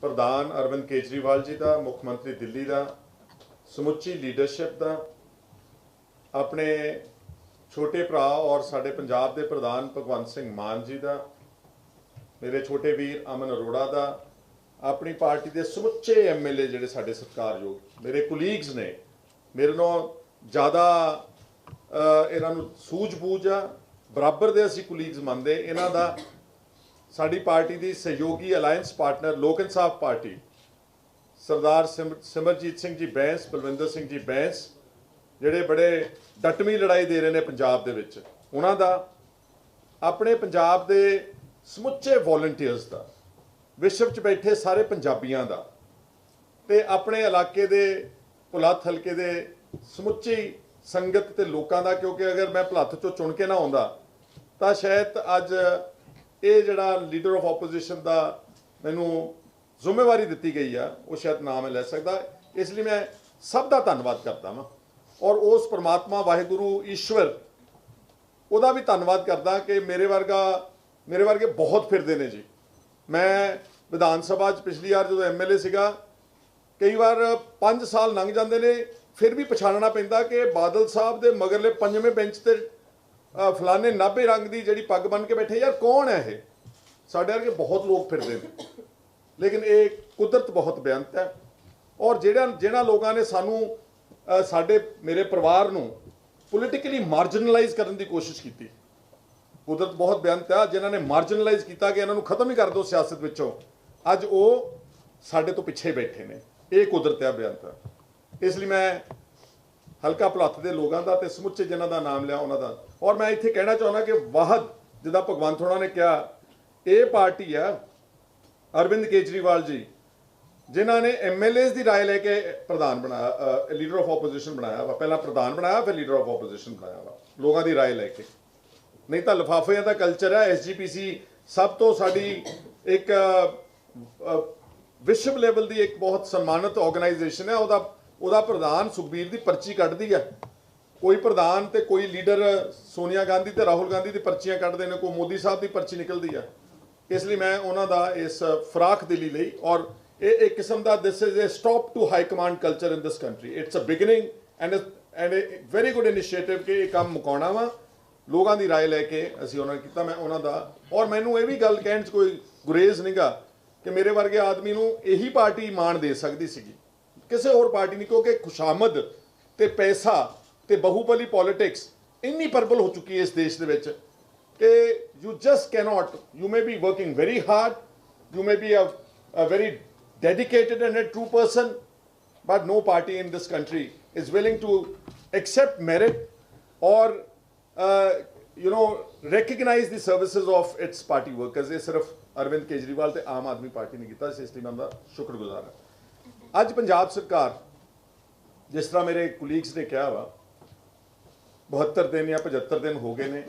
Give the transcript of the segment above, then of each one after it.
प्रधान अरविंद केजरीवाल जी का, मुख मंत्री दिल्ली का, समुची लीडरशिप का, अपने छोटे भरा और साडे पंजाब के प्रधान भगवंत सिंह मान जी का, मेरे छोटे वीर अमन अरोड़ा का, अपनी पार्टी के समुचे MLA जिहड़े साडे सत्कारयोग मेरे कुलीग्स ने, मेरे नालों ज़्यादा इन्हां नूं सूझ-बूझ आ, बराबर दे असीं कुलीग्स मनदे। इन्हां दा साडी पार्टी की सहयोगी अलायंस पार्टनर लोक इंसाफ पार्टी सरदार सिमरजीत सिंह जी बैंस, बलविंदर सिंह जी बैंस जिहड़े बड़े डटमी लड़ाई दे रहे हैं पंजाब दे विच, उन्हां दा, अपने पंजाब दे समुचे वॉलंटियर्स का, विश्व च बैठे सारे पंजाबियों का, ते अपने इलाके दे भुलत्थ हल्के दे समुची संगत ते लोकां दा, क्योंकि अगर मैं भुलत्थ चों चुन के ना आउंदा तां शायद अज ये जिहड़ा लीडर ऑफ ओपोजिशन का मैनू जिम्मेवारी दी गई है वो शायद ना मैं लै सकता। इसलिए मैं सब का धन्नवाद करता वां और उस परमात्मा वाहिगुरू ईश्वर उहदा भी धन्नवाद करदा कि मेरे वर्गे बहुत फिरदे ने जी। मैं विधान सभा पिछली बार जो MLA सीगा, कई बार 5 साल लंघ जाते ने, फिर भी पछाणना पैंदा कि बादल साहब के मगरले 5वें बेंच से फलाने नाभे रंग की जिहड़ी पग बन के बैठे, यार कौन है ये? साडे वर्गे बहुत लोग फिरदे ने, लेकिन ये कुदरत बहुत बेअंत है। और जिन्हां लोगों ने सानू साडे मेरे परिवार नूं पोलिटिकली मार्जिनलाइज करने की कोशिश की, कुदरत बहुत बेअंत है। जिन्होंने मार्जिनलाइज किया कि इन्हों खत्म ही कर दो सियासत विचों, अज वो साडे तो पिछे बैठे ने, ये कुदरत है बेअंत। इसलिए मैं हल्का भुलत्थ के लोगों का तो समुचे जिन्हों का नाम लिया उन्हों का, और मैं इत्थे कहना चाहना कि वाहद जिदा भगवंत होना ने कहा, ये पार्टी है अरविंद केजरीवाल जी जिन्होंने MLAs की राय लैके प्रधान बनाया, लीडर ऑफ ओपोजिशन बनाया वा, पहला प्रधान बनाया फिर लीडर ऑफ ओपोजिशन बनाया वा, लोगों की राय लैके। नहीं तो लिफाफिया का कल्चर है। SGPC सब तो साड़ी एक विश्व लेवल की एक बहुत सन्मानित ऑर्गेनाइजेशन है। उहदा प्रधान सुखबीर की पर्ची कढ़दी है, कोई प्रधान तो कोई लीडर सोनिया गांधी तो राहुल गांधी की पर्चियां कढ़ते हैं, कोई मोदी साहब की पर्ची निकलती है। इसलिए मैं उन्होंने इस फराख दिली लई, और ये एक किस्म का this is a stop to high command culture in this country. It's a beginning and a very good initiative कि यह काम मुकाउणा वा, लोगों की राय लैके असीं उन्होंने किया। मैं उन्होंने और मैनू ये भी गल कहण च कोई गुरेज नहीं गा कि मेरे वर्गे आदमी नूं यही पार्टी मान दे सकती सीगी, किसी होर पार्टी नहीं, क्योंकि खुशामद ते पैसा ते बहुबली पॉलिटिक्स इन्नी परबल हो चुकी है इस देश दे विच कि you just cannot, you may be working very hard, you may be a very dedicated and a true person, but no party in this country is willing to accept merit or recognize the services of its party workers। ये सिर्फ अरविंद केजरीवाल ते आम आदमी party ने किया, इसलिए मैं उनका शुक्रगुजार हाँ। अज पंजाब सरकार जिस तरह मेरे कुलीग्स ने कहा वा 72 दिन या 75 दिन हो गए ने,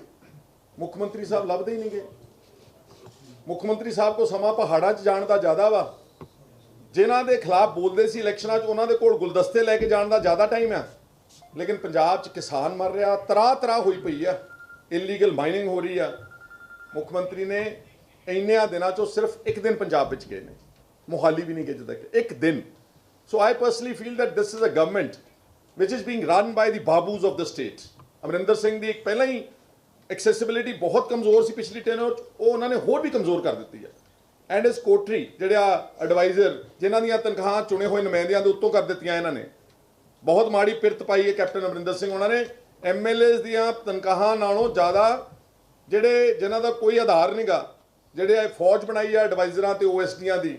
मुख्यमंत्री साहब लभदे ही नहीं गए। मुख्यमंत्री साहब को समा पहाड़ों च जाण दा ज़्यादा वा, जिन्हां दे खिलाफ बोलते सी इलैक्शनां च उन्हां दे कोल गुलदस्ते लैके जाण दा ज़्यादा टाइम है। लेकिन पंजाब च किसान मर रहा, तरा हुई पई है, इलीगल माइनिंग हो रही है। मुख्यमंत्री ने इन्नियां दिनां चों सिर्फ एक दिन पंजाब विच गए ने, मोहाली भी नहीं गए अजे तक, एक दिन। So I personally feel that this is a government which is being run by the babus of the state. Amarinder Singh की एक पहला ही एक्सैसिबिलिटी बहुत कमज़ोर सी पिछली टेन्योर, वो उन्होंने होर भी कमज़ोर कर दी है। एंड इस कोठरी जिहड़ा एडवाइजर जिन्हां दीयां तनख्वाहां चुने हुए नुमाइंदियां दे उत्तों कर दित्तियां, इन्होंने बहुत माड़ी पिरत पाई है कैप्टन अमरिंदर सिंह। उन्होंने MLAs दीयां तनख्वाहां नालों ज़्यादा जिहड़े जिन्हां दा कोई आधार नहीं गा, जिहड़े फौज बनाई है एडवाइजरां ते OSDयां दी,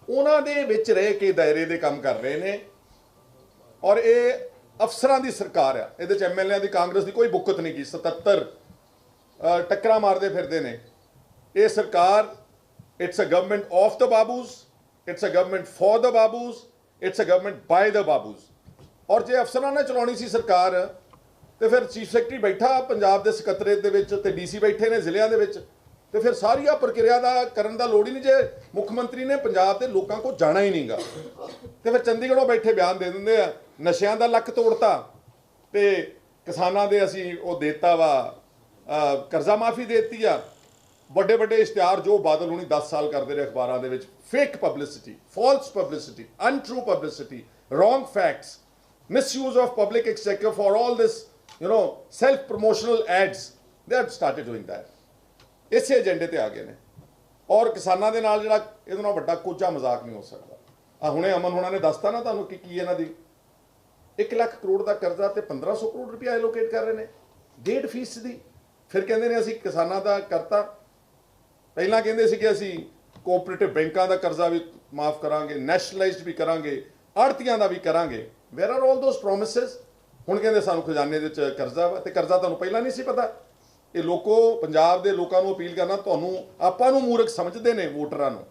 उन्हां दे विच रह के दायरे दे काम कर रहे हैं। और ये अफसरां दी सरकार है, इहदे च MLA दी कांग्रेस की कोई बुकत नहीं की। 77 टक्करां मारदे फिरदे ने। ये सरकार it's a government of the babus, it's a government for the babus, it's a government by the babus. और जे अफसरां ने चलाउणी सी सरकार तो फिर चीफ सैकटरी बैठा पंजाब के सकत्रेत दे विच ते DC बैठे ने जिलिਆਂ दे विच, तो फिर सारिया प्रक्रिया का करन दा लोड़ ही नहीं। जे मुख्यमंत्री ने पंजाब के लोगों को जाना ही नहीं गा, तो फिर चंडीगढ़ों बैठे बयान दे देंगे आ, नशियां दा लक तोड़ता ते किसानां दे असीं वो देता वा, कर्जा माफ़ी देती आ, ਵੱਡੇ ਵੱਡੇ ਇਸ਼ਤਿਹਾਰ ਜੋ ਬਾਦਲ ਹੁਣੀ 10 ਸਾਲ ਕਰਦੇ ਰਹੇ ਅਖਬਾਰਾਂ ਦੇ ਵਿੱਚ, fake publicity, false publicity, untrue publicity, wrong facts, misuse of public exchequer for all this, self promotional ads. They have started doing that. ਇਸੇ ਏਜੰਡੇ ਤੇ ਆ ਗਏ ਨੇ। ਔਰ ਕਿਸਾਨਾਂ ਦੇ ਨਾਲ ਜਿਹੜਾ ਇਹਦੇ ਨਾਲ ਵੱਡਾ ਕੋਝਾ ਮਜ਼ਾਕ ਨਹੀਂ ਹੋ ਸਕਦਾ। ਆ ਹੁਣੇ ਅਮਨ ਹੋਣਾ ਨੇ ਦੱਸਤਾ ਨਾ ਤੁਹਾਨੂੰ ਕਿ ਕੀ ਇਹਨਾਂ ਦੀ 1 ਲੱਖ ਕਰੋੜ ਦਾ ਕਰਜ਼ਾ ਤੇ 1500 ਕਰੋੜ ਰੁਪਇਆ ਐਲੋਕੇਟ ਕਰ ਰਹੇ ਨੇ, 1.5% ਫਿਰ ਕਹਿੰਦੇ ਨੇ ਅਸੀਂ ਕਿਸਾਨਾਂ ਦਾ ਕਰਤਾ। ਪਹਿਲਾਂ ਕਹਿੰਦੇ ਸੀ ਕਿ ਅਸੀਂ ਕੋਆਪਰੇਟਿਵ ਬੈਂਕਾਂ ਦਾ ਕਰਜ਼ਾ ਵੀ ਮਾਫ ਕਰਾਂਗੇ, ਨੈਸ਼ਨਲਾਈਜ਼ਡ ਵੀ ਕਰਾਂਗੇ, ਆੜਤੀਆਂ ਦਾ ਵੀ ਕਰਾਂਗੇ। Where are all those promises? ਹੁਣ ਕਹਿੰਦੇ ਸਾਨੂੰ ਖਜ਼ਾਨੇ ਦੇ ਵਿੱਚ ਕਰਜ਼ਾ ਵਾ, ਤੇ ਕਰਜ਼ਾ ਤੁਹਾਨੂੰ ਪਹਿਲਾਂ ਨਹੀਂ ਸੀ ਪਤਾ। ਇਹ ਲੋਕੋ ਪੰਜਾਬ ਦੇ ਲੋਕਾਂ ਨੂੰ ਅਪੀਲ ਕਰਨਾ, ਤੁਹਾਨੂੰ ਆਪਾਂ ਨੂੰ ਮੂਰਖ ਸਮਝਦੇ ਨੇ ਵੋਟਰਾਂ ਨੂੰ,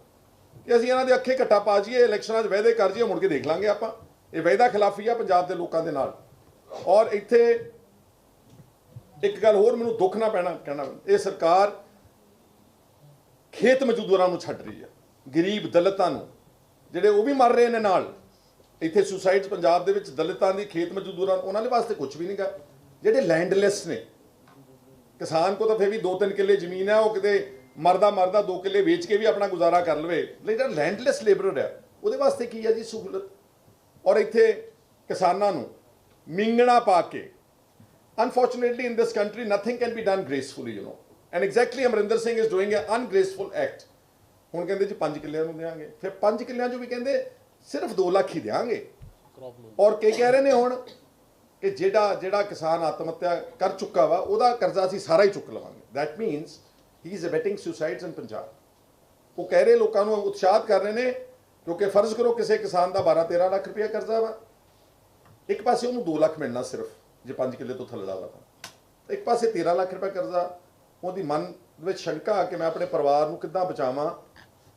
ਕਿ ਅਸੀਂ ਇਹਨਾਂ ਦੇ ਅੱਖੇ ਘੱਟਾ ਪਾ ਜਾਈਏ, ਇਲੈਕਸ਼ਨਾਂ 'ਚ ਵਾਅਦੇ ਕਰ ਜਾਈਏ, ਮੁੜ ਕੇ ਦੇਖ ਲਾਂਗੇ ਆਪਾਂ। ਇਹ ਵਾਅਦਾ ਖਿਲਾਫੀ ਆ ਪੰਜਾਬ ਦੇ ਲੋਕਾਂ ਦੇ ਨਾਲ। ਔਰ ਇੱਥੇ ਇੱਕ ਗੱਲ ਹੋਰ ਮੈਨੂੰ ਦੁੱਖ ਨਾ ਕਹਿਣਾ, ਇਹ ਸਰਕਾਰ ਖੇਤ ਮਜ਼ਦੂਰਾਂ ਨੂੰ ਛੱਡ ਰਹੀ ਹੈ, ਗਰੀਬ ਦਲਿਤਾਂ ਨੂੰ, ਜਿਹੜੇ ਉਹ ਵੀ ਮਰ ਰਹੇ ਨੇ ਨਾਲ। ਇੱਥੇ ਸੁਸਾਈਡਸ ਪੰਜਾਬ ਦੇ ਵਿੱਚ ਦਲਿਤਾਂ ਦੀ, ਖੇਤ ਮਜ਼ਦੂਰਾਂ, ਉਹਨਾਂ ਦੇ ਵਾਸਤੇ ਕੁਝ ਵੀ ਨਹੀਂ ਗਾ। ਜਿਹੜੇ ਲੈਂਡਲੈਸ ਨੇ, ਕਿਸਾਨ ਕੋ ਤਾਂ ਫਿਰ ਵੀ 2-3 ਕਿੱਲੇ ਜ਼ਮੀਨ ਹੈ, ਉਹ ਕਿਤੇ ਮਰਦਾ 2 ਕਿੱਲੇ ਵੇਚ ਕੇ ਵੀ ਆਪਣਾ ਗੁਜ਼ਾਰਾ ਕਰ ਲਵੇ। ਜਿਹੜਾ ਲੈਂਡਲੈਸ ਲੇਬਰਰ ਹੈ ਉਹਦੇ ਵਾਸਤੇ ਕੀ ਹੈ ਜੀ ਸਹੂਲਤ? ਔਰ ਇੱਥੇ ਕਿਸਾਨਾਂ ਨੂੰ ਮਿੰਗਣਾ ਪਾ ਕੇ, unfortunately in this country nothing can be done gracefully, and exactly Amarinder Singh is doing a ungraceful act. ਹੁਣ ਕਹਿੰਦੇ ਜੀ 5 ਕਿੱਲਿਆਂ ਨੂੰ ਦੇਵਾਂਗੇ, ਫਿਰ 5 ਕਿੱਲਿਆਂ 'ਚੋਂ ਵੀ ਕਹਿੰਦੇ ਸਿਰਫ 2 ਲੱਖ ਹੀ ਦੇਵਾਂਗੇ। ਔਰ ਕੀ ਕਹਿ ਰਹੇ ਨੇ ਹੁਣ ਕਿ ਜਿਹੜਾ ਕਿਸਾਨ ਆਤਮ ਹੱਤਿਆ ਕਰ ਚੁੱਕਾ ਵਾ ਉਹਦਾ ਕਰਜ਼ਾ ਅਸੀਂ ਸਾਰਾ ਹੀ ਚੁੱਕ ਲਵਾਂਗੇ। ਦੈਟ ਮੀਨਸ ਹੀ ਇਜ਼ ਅਬੈਟਿੰਗ ਸੁਸਾਈਡਸ ਇਨ ਪੰਜਾਬ। ਉਹ ਕਹਿ ਰਹੇ ਲੋਕਾਂ ਨੂੰ ਉਤਸ਼ਾਹਿਤ ਕਰ ਰਹੇ ਨੇ, ਕਿਉਂਕਿ ਫਰਜ਼ ਕਰੋ ਕਿਸੇ ਕਿਸਾਨ ਦਾ 12-13 ਲੱਖ ਰੁਪਇਆ ਕਰਜ਼ਾ ਵਾ, ਇੱਕ ਪਾਸੇ ਉਹਨੂੰ 2 ਲੱਖ ਮਿਲਣਾ ਸਿਰਫ ਜੇ 5 ਕਿੱਲੇ ਤੋਂ ਥੱਲੇ ਦਾ ਵਾ, ਤਾਂ ਇੱਕ ਪਾਸੇ 13 ਲੱਖ ਰੁਪਇਆ ਕਰਜ਼ਾ। ਉਹਦੀ ਮਨ ਵਿੱਚ ਸ਼ੰਕਾ ਕਿ ਮੈਂ ਆਪਣੇ ਪਰਿਵਾਰ ਨੂੰ ਕਿੱਦਾਂ ਬਚਾਵਾਂ,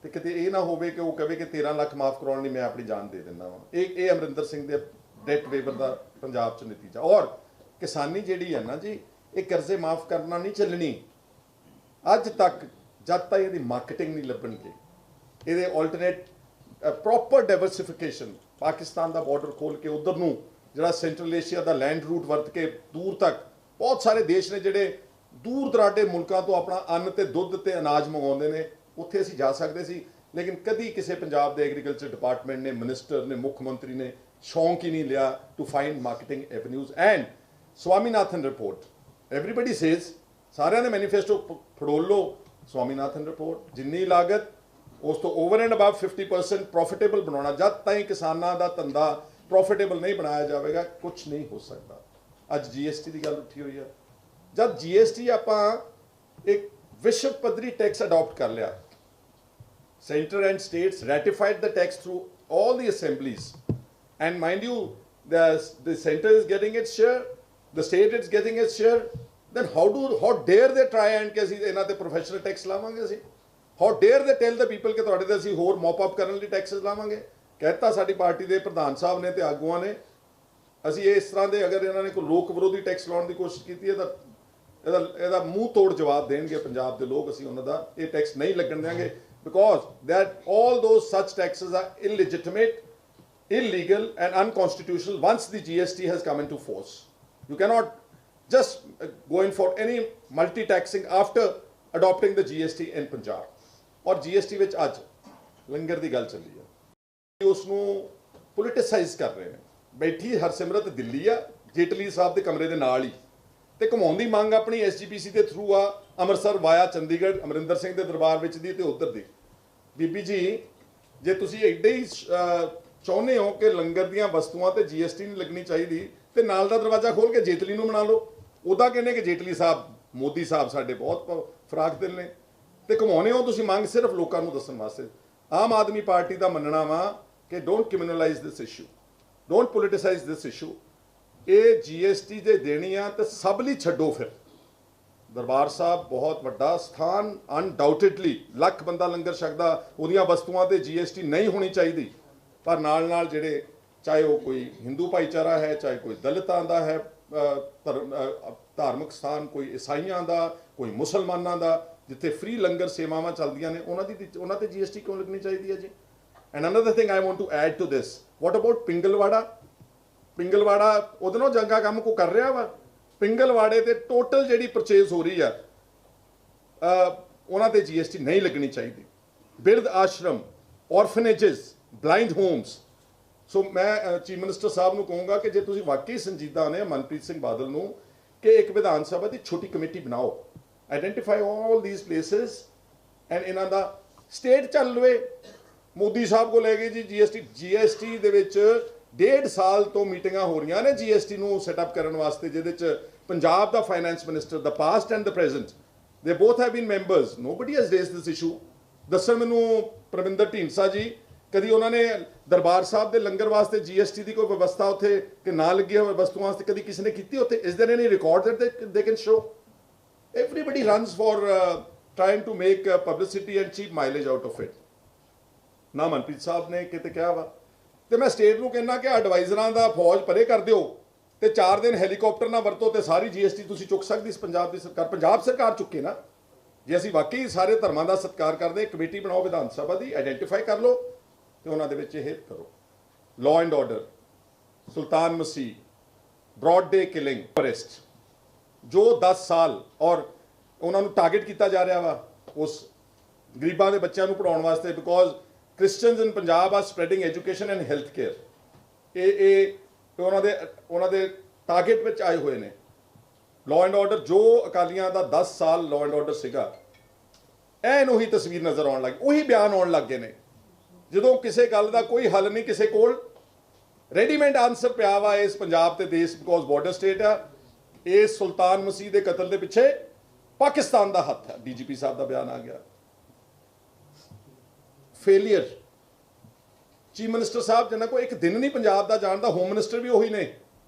ਤੇ ਕਿਤੇ ਇਹ ਨਾ ਹੋਵੇ ਕਿ ਉਹ ਕਹੇ ਕਿ 13 ਲੱਖ ਮਾਫ ਕਰਾਉਣ ਲਈ ਮੈਂ ਆਪਣੀ ਜਾਨ ਦੇ ਦਿੰਦਾ ਵਾਂ। ਇਹ ਅਮਰਿੰਦਰ ਸਿੰਘ ਦੇ ਡੈਟ ਵੇਵਰ ਦਾ ਪੰਜਾਬ 'ਚ ਨਤੀਜਾ। ਔਰ ਕਿਸਾਨੀ ਜਿਹੜੀ ਹੈ ਨਾ ਜੀ, ਇਹ ਕਰਜ਼ੇ ਮਾਫ ਕਰਨਾ ਨਹੀਂ ਚੱਲਣੀ। ਅੱਜ ਤੱਕ ਜਦ ਤੱਕ ਇਹਦੀ ਮਾਰਕੀਟਿੰਗ ਨਹੀਂ ਲੱਭਣਗੇ, ਇਹਦੇ ਆਲਟਰਨੇਟ ਪ੍ਰੋਪਰ ਡਾਈਵਰਸਿਫਿਕੇਸ਼ਨ, ਪਾਕਿਸਤਾਨ ਦਾ ਬਾਰਡਰ ਖੋਲ ਕੇ ਉਧਰ ਨੂੰ ਜਿਹੜਾ ਸੈਂਟਰਲ ਏਸ਼ੀਆ ਦਾ ਲੈਂਡ ਰੂਟ ਵਰਤ ਕੇ ਦੂਰ ਤੱਕ ਬਹੁਤ ਸਾਰੇ ਦੇਸ਼ ਨੇ ਜਿਹੜੇ ਦੂਰ ਦਰਾਡੇ ਮੁਲਕਾਂ ਤੋਂ ਆਪਣਾ ਅੰਨ ਤੇ ਦੁੱਧ ਤੇ ਅਨਾਜ ਮੰਗਵਾਉਂਦੇ ਨੇ, ਉੱਥੇ ਅਸੀਂ ਜਾ ਸਕਦੇ ਸੀ। ਲੇਕਿਨ ਕਦੀ ਕਿਸੇ ਪੰਜਾਬ ਦੇ ਐਗਰੀਕਲਚਰ ਡਿਪਾਰਟਮੈਂਟ ਨੇ, ਮਿਨਿਸਟਰ ਨੇ, ਮੁੱਖ ਮੰਤਰੀ ਨੇ ਸ਼ੌਂਕ ਹੀ ਨਹੀਂ ਲਿਆ to find marketing avenues. And Swaminathan report, everybody says, ਸਾਰਿਆਂ ਦੇ ਮੈਨੀਫੈਸਟੋ ਫੜੋਲ ਲਓ, ਸਵਾਮੀਨਾਥਨ ਰਿਪੋਰਟ, ਜਿੰਨੀ ਲਾਗਤ ਉਸ ਤੋਂ ਓਵਰ ਐਂਡ ਅਬਵ 50% ਪ੍ਰੋਫਿਟੇਬਲ ਬਣਾਉਣਾ। ਜਦ ਤਾਈਂ ਕਿਸਾਨਾਂ ਦਾ ਧੰਦਾ ਪ੍ਰੋਫਿਟੇਬਲ ਨਹੀਂ ਬਣਾਇਆ ਜਾਵੇਗਾ, ਕੁਝ ਨਹੀਂ ਹੋ ਸਕਦਾ। ਅੱਜ GST ਦੀ ਗੱਲ ਉੱਠੀ ਹੋਈ ਹੈ। ਜਦ GST ਆਪਾਂ ਇੱਕ ਵਿਸ਼ਵ ਪੱਧਰੀ ਟੈਕਸ ਅਡਾਪਟ ਕਰ ਲਿਆ, center and states ratified the tax through all the assemblies, and mind you, the center is getting its share, the state is getting its share, then how dare they try and ਕਿ ਅਸੀਂ ਇਹਨਾਂ ਤੇ professional tax ਲਾਵਾਂਗੇ? ਅਸੀਂ how dare they tell the people ਕਿ ਤੁਹਾਡੇ ਤੇ ਅਸੀਂ ਹੋਰ ਮੌਪ ਅਪ ਕਰਨ ਲਈ ਟੈਕਸਸ ਲਾਵਾਂਗੇ? ਕਹਿਤਾ ਸਾਡੀ ਪਾਰਟੀ ਦੇ ਪ੍ਰਧਾਨ ਸਾਹਿਬ ਨੇ ਤੇ ਆਗੂਆਂ ਨੇ, ਅਸੀਂ ਇਸ ਤਰ੍ਹਾਂ ਦੇ ਅਗਰ ਇਹਨਾਂ ਨੇ ਕੋਈ ਲੋਕ ਵਿਰੋਧੀ ਟੈਕਸ ਲਾਉਣ ਦੀ ਕੋਸ਼ਿਸ਼ ਕੀਤੀ ਹੈ ਤਾਂ ਇਹਦਾ ਮੂੰਹ ਤੋੜ ਜਵਾਬ ਦੇਣਗੇ ਪੰਜਾਬ ਦੇ ਲੋਕ। ਅਸੀਂ ਉਹਨਾਂ ਦਾ ਇਹ ਟੈਕਸ ਨਹੀਂ ਲੱਗਣ ਦੇਵਾਂਗੇ, because that all those such taxes are illegitimate, illegal and unconstitutional once the GST has come into force. You cannot just go in for any multi-taxing after adopting the GST in Punjab. और GST ਵਿੱਚ ਅੱਜ ਲੰਗਰ ਦੀ ਗੱਲ ਚੱਲੀ ਹੈ, ਉਸ ਨੂੰ ਪੋਲੀਟਿਸਾਈਜ਼ ਕਰ ਰਹੇ ਨੇ। ਬੈਠੀ ਹਰਸਿਮਰਤ ਦਿੱਲੀ ਆ, ਜੇਟਲੀ ਸਾਹਿਬ ਦੇ ਕਮਰੇ ਦੇ ਨਾਲ ਹੀ, ਤੇ ਘੁਮਾਉਣ ਦੀ ਮੰਗ ਆਪਣੀ SGPC ਦੇ ਥਰੂ ਆ, ਅੰਮ੍ਰਿਤਸਰ ਵਾਇਆ ਚੰਡੀਗੜ੍ਹ, ਅਮਰਿੰਦਰ ਸਿੰਘ ਦੇ ਦਰਬਾਰ ਵਿੱਚ ਦੀ ਤੇ ਉੱਧਰ ਦੀ। ਬੀਬੀ ਜੀ, ਜੇ ਤੁਸੀਂ ਐਡੇ ਹੀ ਚਾਹੁੰਦੇ ਹੋ ਕਿ ਲੰਗਰ ਦੀਆਂ ਵਸਤੂਆਂ ਤੇ GST ਨਹੀਂ ਲੱਗਣੀ ਚਾਹੀਦੀ, ਤੇ ਨਾਲ ਦਾ ਦਰਵਾਜ਼ਾ ਖੋਲ ਕੇ ਜੇਤਲੀ ਨੂੰ ਬਣਾ ਲਓ। ਉਹਦਾ ਕਹਿੰਦੇ ਕਿ ਜੇਟਲੀ ਸਾਹਿਬ, ਮੋਦੀ ਸਾਹਿਬ ਸਾਡੇ ਬਹੁਤ ਫਰਾਕ ਦਿਲ ਨੇ, ਤੇ ਘੁਮਾਉਣੇ ਹੋ ਤੁਸੀਂ ਮੰਗ ਸਿਰਫ ਲੋਕਾਂ ਨੂੰ ਦੱਸਣ ਵਾਸਤੇ। ਆਮ ਆਦਮੀ ਪਾਰਟੀ ਦਾ ਮੰਨਣਾ ਵਾ ਕਿ don't criminalise this issue, don't politicise this issue. ਇਹ GST ਜੇ ਦੇਣੀ ਆ ਤਾਂ ਸਭ ਲਈ ਛੱਡੋ। ਫਿਰ ਦਰਬਾਰ ਸਾਹਿਬ ਬਹੁਤ ਵੱਡਾ ਸਥਾਨ, ਅਨਡਾਊਟਡਲੀ ਲੱਖ ਬੰਦਾ ਲੰਗਰ ਛਕਦਾ, ਉਹਦੀਆਂ ਵਸਤੂਆਂ ਤੇ GST ਨਹੀਂ ਹੋਣੀ ਚਾਹੀਦੀ। ਪਰ ਨਾਲ ਨਾਲ ਜਿਹੜੇ, ਚਾਹੇ ਉਹ ਕੋਈ ਹਿੰਦੂ ਭਾਈਚਾਰਾ ਹੈ, ਚਾਹੇ ਕੋਈ ਦਲਿਤਾਂ ਦਾ ਹੈ ਧਾਰਮਿਕ ਸਥਾਨ, ਕੋਈ ਈਸਾਈਆਂ ਦਾ, ਕੋਈ ਮੁਸਲਮਾਨਾਂ ਦਾ, ਜਿੱਥੇ ਫ੍ਰੀ ਲੰਗਰ ਸੇਵਾਵਾਂ ਚੱਲਦੀਆਂ ਨੇ, ਉਹਨਾਂ ਤੇ GST ਕਿਉਂ ਲੱਗਣੀ ਚਾਹੀਦੀ ਹੈ ਜੀ? And another thing I want to add to this, what about Pingalwara? Pingalwara ਉਹਦੇ ਨਾਲ ਜੰਗਾ ਕੰਮ ਕੋ ਕਰ ਰਿਹਾ ਵਾ। ਪਿੰਗਲਵਾੜੇ ਤੇ ਟੋਟਲ ਜਿਹੜੀ ਪਰਚੇਜ਼ ਹੋ ਰਹੀ ਆ ਉਹਨਾਂ ਤੇ GST ਨਹੀਂ ਲੱਗਣੀ ਚਾਹੀਦੀ। ਬਿਰਧ ਆਸ਼ਰਮ, ਔਰਫਨੇजेस, ਬਲਾਈਂਡ ਹੋਮਸ। ਸੋ ਮੈਂ ਚੀਫ ਮਿਨਿਸਟਰ ਸਾਹਿਬ ਨੂੰ ਕਹੂੰਗਾ ਕਿ ਜੇ ਤੁਸੀਂ ਵਾਕਈ ਸੰਜੀਦਾ ਨੇ ਮਨਪ੍ਰੀਤ ਸਿੰਘ ਬਾਦਲ ਨੂੰ ਕਿ ਇੱਕ ਵਿਧਾਨ ਸਭਾ ਦੀ ਛੋਟੀ ਕਮੇਟੀ ਬਣਾਓ, identify all these places and ਇਹਨਾਂ ਦਾ ਸਟੇਟ ਚੱਲ ਲਵੇ। ਮੋਦੀ ਸਾਹਿਬ ਕੋਲ ਲੈ ਗਏ ਜੀ GST ਦੇ ਵਿੱਚ 1.5 ਸਾਲ ਤੋਂ ਮੀਟਿੰਗਾਂ ਹੋ ਰਹੀਆਂ ਨੇ GST ਨੂੰ ਸੈਟਅਪ ਕਰਨ ਵਾਸਤੇ, ਜਿਹਦੇ ਚ ਪੰਜਾਬ ਦਾ finance minister, the past and the present, they both have been members. Nobody has raised this issue. ਦੱਸਣ ਮੈਨੂੰ ਪ੍ਰਵਿੰਦਰ ਢੀਂਡਸਾ ਜੀ, ਕਦੀ ਉਹਨਾਂ ਨੇ ਦਰਬਾਰ ਸਾਹਿਬ ਦੇ ਲੰਗਰ ਵਾਸਤੇ GST ਦੀ ਕੋਈ ਵਿਵਸਥਾ ਉੱਥੇ ਕਿ ਨਾ ਲੱਗੀਆਂ ਹੋਏ ਵਸਤੂਆਂ ਵਾਸਤੇ ਕਦੀ ਕਿਸੇ ਨੇ ਕੀਤੀ ਉੱਥੇ? Is there any record that they can show? Everybody runs for trying to make publicity and cheap mileage out of it. ਨਾ ਮਨਪ੍ਰੀਤ ਸਾਹਿਬ ਨੇ ਕਿਤੇ ਕਿਹਾ ਵਾ। ਤੇ ਮੈਂ ਸਟੇਟ ਨੂੰ ਕਹਿੰਦਾ ਕਿ ਐਡਵਾਈਜ਼ਰਾਂ ਦਾ ਫੌਜ ਪਰੇ ਕਰ ਦਿਓ ਤੇ 4 ਦਿਨ ਹੈਲੀਕਾਪਟਰ ਨਾ ਵਰਤੋ ਤੇ ਸਾਰੀ GST ਤੁਸੀਂ ਚੁੱਕ ਸਕਦੀ ਇਸ ਪੰਜਾਬ ਦੀ ਸਰਕਾਰ। ਪੰਜਾਬ ਸਰਕਾਰ ਚੁੱਕੇ ਨਾ। ਜੇ ਅਸੀਂ ਵਾਕਈ ਸਾਰੇ ਧਰਮਾਂ ਦਾ ਸਤਿਕਾਰ ਕਰਦੇ, ਕਮੇਟੀ ਬਣਾਓ ਵਿਧਾਨ ਸਭਾ ਦੀ, ਆਈਡੈਂਟੀਫਾਈ ਕਰ ਲਓ ਤੇ ਉਹਨਾਂ ਦੇ ਵਿੱਚ ਇਹ ਕਰੋ। Law and order, Sultan Masih, broad day killing, forest, ਜੋ 10 ਸਾਲ ਔਰ ਉਹਨਾਂ ਨੂੰ ਟਾਰਗੇਟ ਕੀਤਾ ਜਾ ਰਿਹਾ ਵਾ ਉਸ ਗਰੀਬਾਂ ਦੇ ਬੱਚਿਆਂ ਨੂੰ ਪੜਾਉਣ ਵਾਸਤੇ, because Christians in Punjab are spreading education and health care. ਇਹ ਉਹਨਾਂ ਦੇ ਟਾਰਗੇਟ ਵਿੱਚ ਆਏ ਹੋਏ ਨੇ। ਲਾਅ ਐਂਡ ਆਰਡਰ, ਜੋ ਅਕਾਲੀਆਂ ਦਾ 10 ਸਾਲ ਲਾਅ ਐਂਡ ਆਰਡਰ ਸੀਗਾ, ਐਨ ਉਹੀ ਤਸਵੀਰ ਨਜ਼ਰ ਆਉਣ ਲੱਗ, ਉਹੀ ਬਿਆਨ ਆਉਣ ਲੱਗ ਗਏ ਨੇ। ਜਦੋਂ ਕਿਸੇ ਗੱਲ ਦਾ ਕੋਈ ਹੱਲ ਨਹੀਂ ਕਿਸੇ ਕੋਲ, ਰੈਡੀਮੇਡ ਆਨਸਰ ਪਿਆ ਵਾ ਇਸ ਪੰਜਾਬ ਤੇ ਦੇਸ਼, ਬਿਕੋਜ਼ ਬਾਰਡਰ ਸਟੇਟ ਆ। ਇਸ ਸੁਲਤਾਨ ਮਸੀਹ ਦੇ ਕਤਲ ਦੇ ਪਿੱਛੇ ਪਾਕਿਸਤਾਨ ਦਾ ਹੱਥ ਹੈ। DGP ਸਾਹਿਬ ਦਾ ਬਿਆਨ ਆ ਗਿਆ। ਫੇਲੀਅਰ। ਚੀਫ ਮਿਨਿਸਟਰ ਸਾਹਿਬ ਜਿਹਨਾਂ ਕੋਲ ਇੱਕ ਦਿਨ ਨਹੀਂ ਪੰਜਾਬ ਦਾ ਜਾਣਦਾ, ਹੋਮ ਮਿਨਿਸਟਰ ਵੀ ਉਹੀ ਨੇ।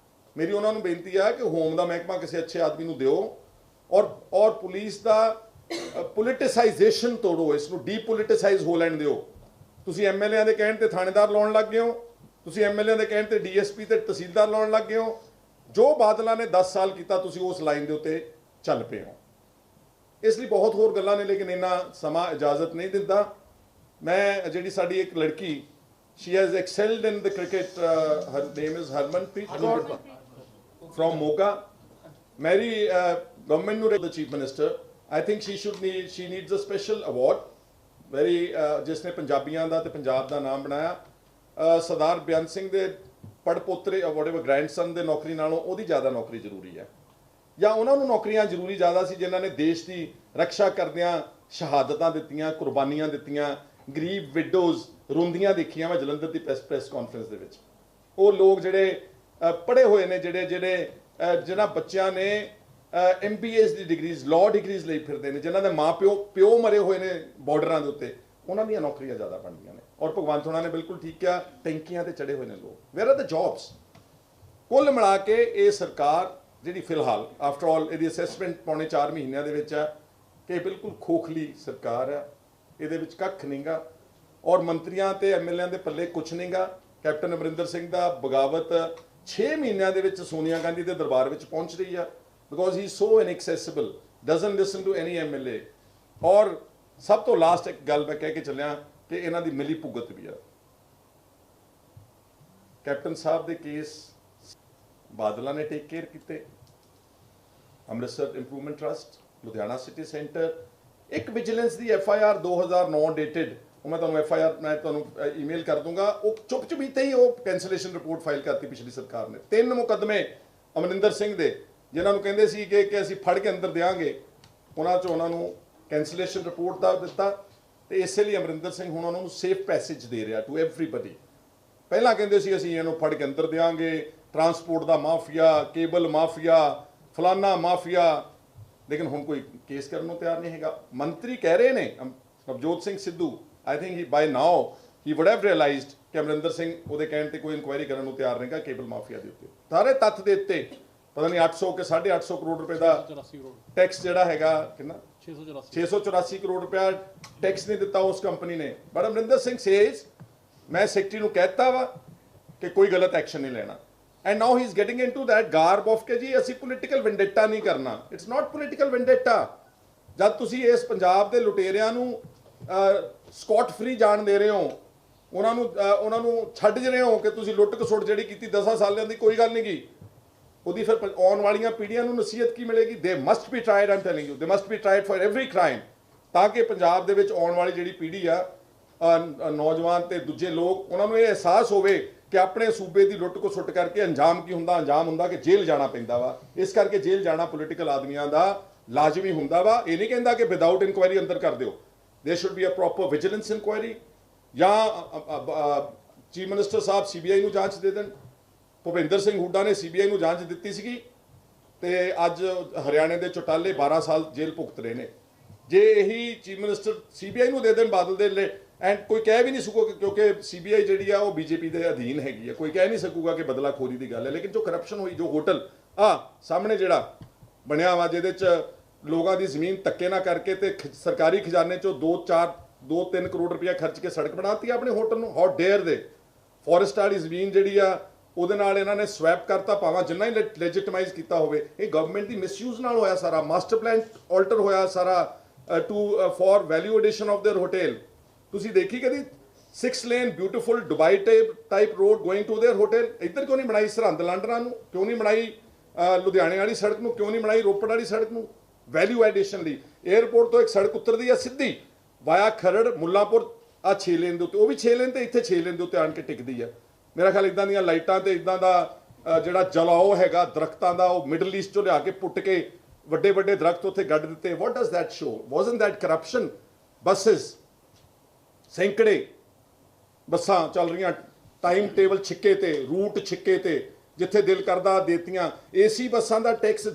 ਮੇਰੀ ਉਹਨਾਂ ਨੂੰ ਬੇਨਤੀ ਹੈ ਕਿ ਹੋਮ ਦਾ ਮਹਿਕਮਾ ਕਿਸੇ ਅੱਛੇ ਆਦਮੀ ਨੂੰ ਦਿਓ ਔਰ ਪੁਲਿਸ ਦਾ ਪੋਲਿਟਿਸਾਈਜੇਸ਼ਨ ਤੋੜੋ, ਇਸ ਨੂੰ ਡੀਪੋਲਿਟਿਸਾਈਜ਼ ਹੋ ਲੈਣ ਦਿਓ। ਤੁਸੀਂ MLA ਦੇ ਕਹਿਣ ਤੇ ਥਾਣੇਦਾਰ ਲਾਉਣ ਲੱਗ ਗਏ ਹੋ, ਤੁਸੀਂ MLA ਦੇ ਕਹਿਣ ਤੇ DSP ਤੇ ਤਹਿਸੀਲਦਾਰ ਲਾਉਣ ਲੱਗ ਗਏ ਹੋ। ਜੋ ਬਾਦਲਾਂ ਨੇ 10 ਸਾਲ ਕੀਤਾ ਤੁਸੀਂ ਉਸ ਲਾਈਨ ਦੇ ਉੱਤੇ ਚੱਲ ਪਏ ਹੋ। ਇਸ ਲਈ ਬਹੁਤ ਹੋਰ ਗੱਲਾਂ ਨੇ, ਲੇਕਿਨ ਇੰਨਾ ਸਮਾਂ ਇਜਾਜ਼ਤ ਨਹੀਂ ਦਿੰਦਾ। ਮੈਂ ਜਿਹੜੀ ਸਾਡੀ ਇੱਕ ਲੜਕੀ, she has excelled in the cricket, her name is Harmanpreet Kaur from Moga. Mary government ਨੂੰ the chief minister, I think she needs a special award, very ਜਿਸਨੇ ਪੰਜਾਬੀਆਂ ਦਾ ਤੇ ਪੰਜਾਬ ਦਾ ਨਾਮ ਬਣਾਇਆ। ਸਰਦਾਰ ਬੇਅੰਤ ਸਿੰਘ ਦੇ ਪੜਪੋਤਰੇ whatever grandson ਦੇ ਨੌਕਰੀ ਨਾਲੋਂ ਉਹਦੀ ਜ਼ਿਆਦਾ ਨੌਕਰੀ ਜ਼ਰੂਰੀ ਹੈ, ਜਾਂ ਉਹਨਾਂ ਨੂੰ ਨੌਕਰੀਆਂ ਜ਼ਰੂਰੀ ਜ਼ਿਆਦਾ ਸੀ ਜਿਨ੍ਹਾਂ ਨੇ ਦੇਸ਼ ਦੀ ਰੱਖਿਆ ਕਰਦਿਆਂ ਸ਼ਹਾਦਤਾਂ ਦਿੱਤੀਆਂ, ਕੁਰਬਾਨੀਆਂ ਦਿੱਤੀਆਂ, ਗਰੀਬ ਵਿਡੋਜ਼ ਰੋਂਦੀਆਂ ਦੇਖੀਆਂ ਮੈਂ ਜਲੰਧਰ ਦੀ ਪ੍ਰੈਸ ਕਾਨਫਰੰਸ ਦੇ ਵਿੱਚ। ਉਹ ਲੋਕ ਜਿਹੜੇ ਪੜ੍ਹੇ ਹੋਏ ਨੇ, ਜਿਹਨਾਂ ਬੱਚਿਆਂ ਨੇ MBAs ਦੀ ਡਿਗਰੀਜ਼, ਲਾਅ ਡਿਗਰੀਜ਼ ਲਈ ਫਿਰਦੇ ਨੇ, ਜਿਨ੍ਹਾਂ ਦੇ ਮਾਂ ਪਿਓ ਮਰੇ ਹੋਏ ਨੇ ਬਾਰਡਰਾਂ ਦੇ ਉੱਤੇ, ਉਹਨਾਂ ਦੀਆਂ ਨੌਕਰੀਆਂ ਜ਼ਿਆਦਾ ਬਣਦੀਆਂ ਨੇ। ਔਰ ਭਗਵੰਤ ਹੋਣਾ ਨੇ ਬਿਲਕੁਲ ਠੀਕ ਕਿਹਾ, ਟੈਂਕੀਆਂ ਤੇ ਚੜੇ ਹੋਏ ਨੇ ਲੋਕ। Where are the jobs? ਕੁੱਲ ਮਿਲਾ ਕੇ ਇਹ ਸਰਕਾਰ ਜਿਹੜੀ ਫਿਲਹਾਲ ਆਫਟਰ ਆਲ ਇਹਦੀ ਅਸੈਸਮੈਂਟ ਪੌਣੇ 4 ਮਹੀਨਿਆਂ ਦੇ ਵਿੱਚ ਆ ਕਿ ਬਿਲਕੁਲ ਖੋਖਲੀ ਸਰਕਾਰ ਆ, ਇਹਦੇ ਵਿੱਚ ਕੱਖ ਨਹੀਂਗਾ ਔਰ ਮੰਤਰੀਆਂ ਤੇ MLA ਦੇ ਪੱਲੇ ਕੁਛ ਨਹੀਂਗਾ। ਕੈਪਟਨ ਅਮਰਿੰਦਰ ਸਿੰਘ ਦਾ ਬਗਾਵਤ 6 ਮਹੀਨਿਆਂ ਦੇ ਵਿੱਚ ਸੋਨੀਆ ਗਾਂਧੀ ਦੇ ਦਰਬਾਰ ਵਿੱਚ ਪਹੁੰਚ ਰਹੀ ਆ, because he so inaccessible, doesn't listen to any MLA। ਔਰ ਸਭ ਤੋਂ ਲਾਸਟ ਇੱਕ ਗੱਲ ਮੈਂ ਕਹਿ ਕੇ ਚੱਲਿਆ ਕਿ ਇਹਨਾਂ ਦੀ ਮਿਲੀ ਭੁਗਤ ਵੀ ਆ। ਕੈਪਟਨ ਸਾਹਿਬ ਦੇ ਕੇਸ ਬਾਦਲਾਂ ਨੇ ਟੇਕ ਕੇਅਰ ਕੀਤੇ, Amritsar improvement trust, Ludhiana city centre, ਇੱਕ ਵਿਜੀਲੈਂਸ ਦੀ FIR 2009 ਡੇਟਡ, ਉਹ ਮੈਂ ਤੁਹਾਨੂੰ FIR ਮੈਂ ਤੁਹਾਨੂੰ ਈਮੇਲ ਕਰ ਦੂੰਗਾ, ਉਹ ਚੁੱਪ ਚੁਪੀਤੇ ਹੀ ਉਹ ਕੈਂਸਲੇਸ਼ਨ ਰਿਪੋਰਟ ਫਾਈਲ ਕਰਤੀ ਪਿਛਲੀ ਸਰਕਾਰ ਨੇ। 3 ਮੁਕੱਦਮੇ ਅਮਰਿੰਦਰ ਸਿੰਘ ਦੇ, ਜਿਨ੍ਹਾਂ ਨੂੰ ਕਹਿੰਦੇ ਸੀ ਕਿ ਅਸੀਂ ਫੜ ਕੇ ਅੰਦਰ ਦਿਆਂਗੇ, ਉਹਨਾਂ 'ਚ ਉਹਨਾਂ ਨੂੰ ਕੈਂਸਲੇਸ਼ਨ ਰਿਪੋਰਟ ਦਾ ਦਿੱਤਾ। ਤੇ ਇਸੇ ਲਈ ਅਮਰਿੰਦਰ ਸਿੰਘ ਹੁਣ ਉਹਨਾਂ ਨੂੰ ਸੇਫ ਪੈਸੇਜ ਦੇ ਰਿਹਾ ਟੂ ਐਵਰੀਬਡੀ। ਪਹਿਲਾਂ ਕਹਿੰਦੇ ਸੀ ਅਸੀਂ ਇਹਨੂੰ ਫੜ ਕੇ ਅੰਦਰ ਦਿਆਂਗੇ, ਟਰਾਂਸਪੋਰਟ ਦਾ ਮਾਫੀਆ, ਕੇਬਲ ਮਾਫੀਆ, ਫਲਾਨਾ ਮਾਫੀਆ, ਲੇਕਿਨ ਹੁਣ ਕੋਈ ਕੇਸ ਕਰਨ ਨੂੰ ਤਿਆਰ ਨਹੀਂ ਹੈਗਾ। ਮੰਤਰੀ ਕਹਿ ਰਹੇ ਨੇ, Navjot Singh Sidhu, I think by now he would have realised ਕਿ ਅਮਰਿੰਦਰ ਸਿੰਘ ਉਹਦੇ ਕਹਿਣ ਤੇ ਕੋਈ ਇਨਕੁਆਇਰੀ ਕਰਨ ਨੂੰ ਤਿਆਰ ਨਹੀਂਗਾ ਕੇਬਲ ਮਾਫੀਆ ਦੇ ਉੱਤੇ। ਸਾਰੇ ਤੱਥ ਦੇ ਉੱਤੇ ਪਤਾ ਨਹੀਂ 800 ਕਿ 850 ਕਰੋੜ ਰੁਪਏ ਦਾ ਟੈਕਸ ਜਿਹੜਾ ਹੈਗਾ, ਕਿੰਨਾ 684 ਕਰੋੜ ਰੁਪਇਆ ਟੈਕਸ ਨਹੀਂ ਦਿੱਤਾ ਉਸ ਕੰਪਨੀ ਨੇ। ਬਟ ਅਮਰਿੰਦਰ ਸਿੰਘ ਸੇਜ਼, ਮੈਂ ਸੈਕਟਰੀ ਨੂੰ ਕਹਿਤਾ ਵਾ ਕਿ ਕੋਈ ਗਲਤ ਐਕਸ਼ਨ ਨਹੀਂ ਲੈਣਾ। And now he is getting into that garb of ਕਿ ਜੀ ਅਸੀਂ ਪੋਲੀਟੀਕਲ ਵੈਂਡੇਟਾ ਨਹੀਂ ਕਰਨਾ। It's not political vendetta. ਜਦ ਤੁਸੀਂ ਇਸ ਪੰਜਾਬ ਦੇ ਲੁਟੇਰਿਆਂ ਨੂੰ ਸਕਾਟ ਫਰੀ ਜਾਣ ਦੇ ਰਹੇ ਹੋ, ਉਹਨਾਂ ਨੂੰ ਛੱਡ ਰਹੇ ਹੋ ਕਿ ਤੁਸੀਂ ਲੁੱਟ ਖਸੁੱਟ ਜਿਹੜੀ ਕੀਤੀ 10 ਸਾਲਾਂ ਦੀ, ਕੋਈ ਗੱਲ ਨਹੀਂ ਗੀ, ਉਹਦੀ ਫਿਰ ਆਉਣ ਵਾਲੀਆਂ ਪੀੜ੍ਹੀਆਂ ਨੂੰ ਨਸੀਹਤ ਕੀ ਮਿਲੇਗੀ? They must be tried, I am telling you, they must be tried for every crime. ਤਾਂ ਕਿ ਪੰਜਾਬ ਦੇ ਵਿੱਚ ਆਉਣ ਵਾਲੀ ਜਿਹੜੀ ਪੀੜ੍ਹੀ ਆ ਨੌਜਵਾਨ ਤੇ ਦੂਜੇ ਲੋਕ ਉਹਨਾਂ ਨੂੰ ਇਹ ਅਹਿਸਾਸ ਹੋਵੇ ਕਿ ਆਪਣੇ ਸੂਬੇ ਦੀ ਲੁੱਟ ਕੋ ਸੁੱਟ ਕਰਕੇ ਅੰਜਾਮ ਕੀ ਹੁੰਦਾ, ਅੰਜਾਮ ਹੁੰਦਾ ਕਿ ਜੇਲ੍ਹ ਜਾਣਾ ਪੈਂਦਾ ਵਾ। ਇਸ ਕਰਕੇ ਜੇਲ੍ਹ ਜਾਣਾ ਪੋਲੀਟੀਕਲ ਆਦਮੀਆਂ ਦਾ ਲਾਜ਼ਮੀ ਹੁੰਦਾ ਵਾ। ਇਹ ਨਹੀਂ ਕਹਿੰਦਾ ਕਿ ਵਿਦਆਊਟ ਇਨਕੁਆਇਰੀ ਅੰਦਰ ਕਰ ਦਿਓ, there should be a proper vigilance inquiry, ਜਾਂ ਚੀਫ ਮਿਨਿਸਟਰ ਸਾਹਿਬ ਸੀਬੀਆਈ ਨੂੰ ਜਾਂਚ ਦੇ ਦੇਣ। ਭੁਪਿੰਦਰ ਸਿੰਘ ਹੁੱਡਾ ਨੇ ਸੀਬੀਆਈ ਨੂੰ ਜਾਂਚ ਦਿੱਤੀ ਸੀਗੀ ਤੇ ਅੱਜ ਹਰਿਆਣੇ ਦੇ ਚੌਟਾਲੇ 12 ਸਾਲ ਜੇਲ੍ਹ ਭੁਗਤ ਰਹੇ ਨੇ। ਜੇ ਇਹੀ ਚੀਫ ਮਿਨਿਸਟਰ ਸੀਬੀਆਈ ਨੂੰ ਦੇ ਦੇਣ ਬਾਦਲ ਦੇ ਲਈ, ਐਂਡ ਕੋਈ ਕਹਿ ਵੀ ਨਹੀਂ ਸਕੂਗਾ ਕਿਉਂਕਿ ਸੀਬੀਆਈ ਜਿਹੜੀ ਆ ਉਹ ਬੀਜੇਪੀ ਦੇ ਅਧੀਨ ਹੈਗੀ ਆ, ਕੋਈ ਕਹਿ ਨਹੀਂ ਸਕੂਗਾ ਕਿ ਬਦਲਾਖੋਰੀ ਦੀ ਗੱਲ ਹੈ। ਲੇਕਿਨ ਜੋ ਕਰਪਸ਼ਨ ਹੋਈ, ਜੋ ਹੋਟਲ ਸਾਹਮਣੇ ਜਿਹੜਾ ਬਣਿਆ ਵਾ ਜਿਹਦੇ 'ਚ ਲੋਕਾਂ ਦੀ ਜ਼ਮੀਨ ਧੱਕੇ ਨਾ ਕਰਕੇ ਤੇ ਸਰਕਾਰੀ ਖਜ਼ਾਨੇ 'ਚੋਂ 2-3 ਕਰੋੜ ਰੁਪਇਆ ਖਰਚ ਕੇ ਸੜਕ ਬਣਾਤੀ ਆਪਣੇ ਹੋਟਲ ਨੂੰ। ਹਾਊ ਡੇਅਰ ਦੇ। ਫੋਰੈਸਟ ਵਾਲੀ ਜ਼ਮੀਨ ਜਿਹੜੀ ਆ ਉਹਦੇ ਨਾਲ ਇਹਨਾਂ ਨੇ ਸਵੈਪ ਕਰਤਾ, ਭਾਵੇਂ ਜਿੰਨਾ ਹੀ ਲੈਜਿਟਮਾਈਜ਼ ਕੀਤਾ ਹੋਵੇ। ਇਹ ਗਵਰਨਮੈਂਟ ਦੀ ਮਿਸਯੂਜ਼ ਨਾਲ ਹੋਇਆ ਸਾਰਾ। ਮਾਸਟਰ ਪਲਾਨ ਆਲਟਰ ਹੋਇਆ ਸਾਰਾ for value addition of their hotel. ਤੁਸੀਂ ਦੇਖੀ ਕਦੀ 6 lane beautiful Dubai type road going to their hotel? ਇੱਧਰ ਕਿਉਂ ਨਹੀਂ ਬਣਾਈ? ਸਰਹੰਦ ਲਾਂਡਰਾਂ ਨੂੰ ਕਿਉਂ ਨਹੀਂ ਬਣਾਈ? ਲੁਧਿਆਣੇ ਵਾਲੀ ਸੜਕ ਨੂੰ ਕਿਉਂ ਨਹੀਂ ਬਣਾਈ? ਰੋਪੜ ਵਾਲੀ ਸੜਕ ਨੂੰ ਵੈਲਿਊ ਐਡੀਸ਼ਨ ਲਈ 에ਅਰਪੋਰਟ ਤੋਂ ਇੱਕ ਸੜਕ ਉਤਰਦੀ ਆ ਸਿੱਧੀ ਵਾਇਆ ਖਰੜ ਮੁੱਲਾਂਪੁਰ 6 ਲੇਨ ਦੇ ਉੱਤੇ, ਉਹ ਵੀ 6 ਲੇਨ ਤੇ ਇੱਥੇ 6 ਲੇਨ ਦੇ ਉੱਤੇ ਆਣ ਕੇ ਟਿਕਦੀ ਆ। ਮੇਰਾ ਖਿਆਲ ਇਦਾਂ ਦੀਆਂ ਲਾਈਟਾਂ ਤੇ ਇਦਾਂ ਦਾ ਜਿਹੜਾ ਜਲਾਓ ਹੈਗਾ ਦਰਖਤਾਂ ਦਾ, ਉਹ ਮਿਡਲ ਈਸਟ ਚੋਂ ਲਿਆ ਕੇ ਪੁੱਟ ਕੇ ਵੱਡੇ ਵੱਡੇ ਦਰਖਤ ਉੱਥੇ ਗੱਡ ਦਿੱਤੇ। What does that show? Wasn't that corruption? Buses ਸੈਂਕੜੇ ਬੱਸਾਂ ਚੱਲ ਰਹੀਆਂ, ਟਾਈਮ ਟੇਬਲ ਛਿੱਕੇ ਤੇ, ਰੂਟ ਛਿੱਕੇ ਤੇ, ਜਿੱਥੇ ਦਿਲ ਕਰਦਾ ਦੇਤੀਆਂ। ਏਸੀ ਬੱਸਾਂ ਦਾ ਟੈਕਸ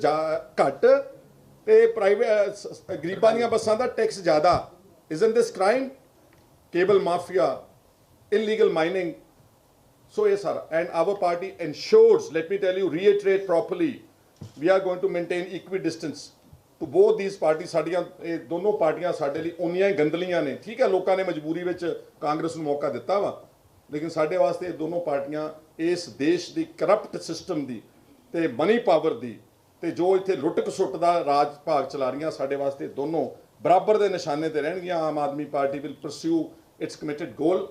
ਘੱਟ ਤੇ ਪ੍ਰਾਈਵੇਟ ਗਰੀਬਾਂ ਦੀਆਂ ਬੱਸਾਂ ਦਾ ਟੈਕਸ ਜ਼ਿਆਦਾ। Isn't this crime? Cable mafia, illegal mining, so ਇਹ ਸਾਰਾ। And our party ensures, let me tell you, reiterate properly, we are going to maintain equidistance to both these parties। ਸਾਡੀਆਂ ਇਹ ਦੋਨੋਂ ਪਾਰਟੀਆਂ ਸਾਡੇ ਲਈ ਉਨੀਆਂ ਹੀ ਗੰਦਲੀਆਂ ਨੇ। ਠੀਕ ਹੈ, ਲੋਕਾਂ ਨੇ ਮਜਬੂਰੀ ਵਿੱਚ ਕਾਂਗਰਸ ਨੂੰ ਮੌਕਾ ਦਿੱਤਾ ਵਾ, ਲੇਕਿਨ ਸਾਡੇ ਵਾਸਤੇ ਇਹ ਦੋਨੋਂ ਪਾਰਟੀਆਂ ਇਸ ਦੇਸ਼ ਦੀ ਕਰਪਟ ਸਿਸਟਮ ਦੀ ਤੇ ਮਨੀ ਪਾਵਰ ਦੀ ਤੇ ਜੋ ਇੱਥੇ ਲੁੱਟ ਖਸੁੱਟ ਦਾ ਰਾਜ ਭਾਗ ਚਲਾ ਰਹੀਆਂ, ਸਾਡੇ ਵਾਸਤੇ ਦੋਨੋਂ ਬਰਾਬਰ ਦੇ ਨਿਸ਼ਾਨੇ ਤੇ ਰਹਿਣਗੀਆਂ। Aam Aadmi Party will pursue its committed goal.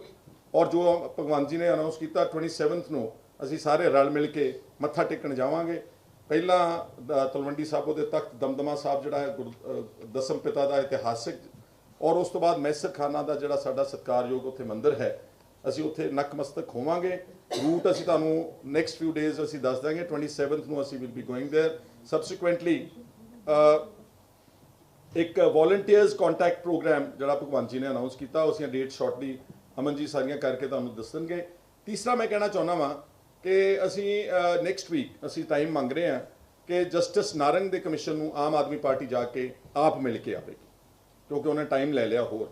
ਔਰ ਜੋ ਭਗਵੰਤ ਜੀ ਨੇ ਅਨਾਉਂਸ ਕੀਤਾ 27 ਨੂੰ ਅਸੀਂ ਸਾਰੇ ਰਲ ਮਿਲ ਕੇ ਮੱਥਾ ਟੇਕਣ ਜਾਵਾਂਗੇ। ਪਹਿਲਾਂ ਤਲਵੰਡੀ ਸਾਬੋ ਦੇ ਤਖਤ ਦਮਦਮਾ ਸਾਹਿਬ ਜਿਹੜਾ ਹੈ ਦਸਮ ਪਿਤਾ ਦਾ ਇਤਿਹਾਸਿਕ, ਔਰ ਉਸ ਤੋਂ ਬਾਅਦ ਮੈਸਰ ਖਾਨਾ ਦਾ ਜਿਹੜਾ ਸਾਡਾ ਸਤਿਕਾਰਯੋਗ ਉੱਥੇ ਮੰਦਿਰ ਹੈ, ਅਸੀਂ ਉੱਥੇ ਨਕਮਸਤਕ ਹੋਵਾਂਗੇ। ਰੂਟ ਅਸੀਂ ਤੁਹਾਨੂੰ ਨੈਕਸਟ ਫਿਊ ਡੇਜ਼ ਅਸੀਂ ਦੱਸ ਦਾਂਗੇ। 27 ਨੂੰ ਅਸੀਂ will be going there. Subsequently ਇੱਕ ਵੋਲੰਟੀਅਰਸ ਕੰਟੈਕਟ ਪ੍ਰੋਗਰਾਮ ਜਿਹੜਾ ਭਗਵੰਤ ਜੀ ਨੇ ਅਨਾਉਂਸ ਕੀਤਾ, ਉਸ ਦੀਆਂ ਡੇਟ ਸ਼ਾਰਟਲੀ ਅਮਨ ਜੀ ਸਾਰੀਆਂ ਕਰਕੇ ਤੁਹਾਨੂੰ ਦੱਸਣਗੇ। ਤੀਸਰਾ ਮੈਂ ਕਹਿਣਾ ਚਾਹੁੰਦਾ ਵਾਂ ਕਿ ਅਸੀਂ ਨੈਕਸਟ ਵੀਕ ਅਸੀਂ ਟਾਈਮ ਮੰਗ ਰਹੇ ਹਾਂ ਕਿ ਜਸਟਿਸ ਨਾਰੰਗ ਦੇ ਕਮਿਸ਼ਨ ਨੂੰ ਆਮ ਆਦਮੀ ਪਾਰਟੀ ਜਾ ਕੇ ਆਪ ਮਿਲ ਕੇ ਆਵੇਗੀ, ਕਿਉਂਕਿ ਉਹਨੇ ਟਾਈਮ ਲੈ ਲਿਆ। ਹੋਰ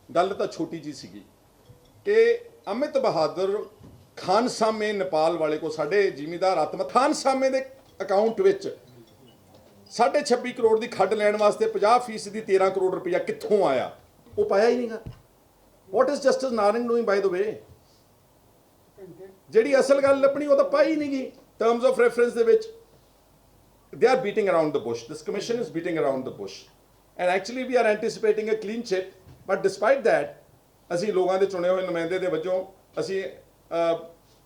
ਗੱਲ ਤਾਂ ਛੋਟੀ ਜੀ ਸੀਗੀ ਕਿ ਅਮਿਤ ਬਹਾਦਰ ਖਾਨਸਾਮੇ ਨੇਪਾਲ ਵਾਲੇ ਕੋ ਸਾਡੇ ਜ਼ਿਮੀਂਦਾਰ ਆਤਮਾ ਖਾਨਸਾਮੇ ਦੇ ਅਕਾਊਂਟ ਵਿੱਚ 26.5 ਕਰੋੜ ਦੀ ਖੱਡ ਲੈਣ ਵਾਸਤੇ 50% ਦੀ 13 ਕਰੋੜ ਰੁਪਇਆ ਕਿੱਥੋਂ ਆਇਆ? ਉਹ ਪਾਇਆ ਹੀ ਨਹੀਂਗਾ। What is justice Narang doing by the way? ਜਿਹੜੀ ਅਸਲ ਗੱਲ ਲੱਭਣੀ ਉਹ ਤਾਂ ਪਾਈ ਨਹੀਂ ਗਈ ਟਰਮਸ ਆਫ ਰੈਫਰੈਂਸ ਦੇ ਵਿੱਚ। they are beating around the bush. This commission is beating around the bush, and actually we are anticipating a clean chit, but despite that ਅਸੀਂ ਲੋਕਾਂ ਦੇ ਚੁਣੇ ਹੋਏ ਨੁਮਾਇੰਦੇ ਦੇ ਵਜੋਂ ਅਸੀਂ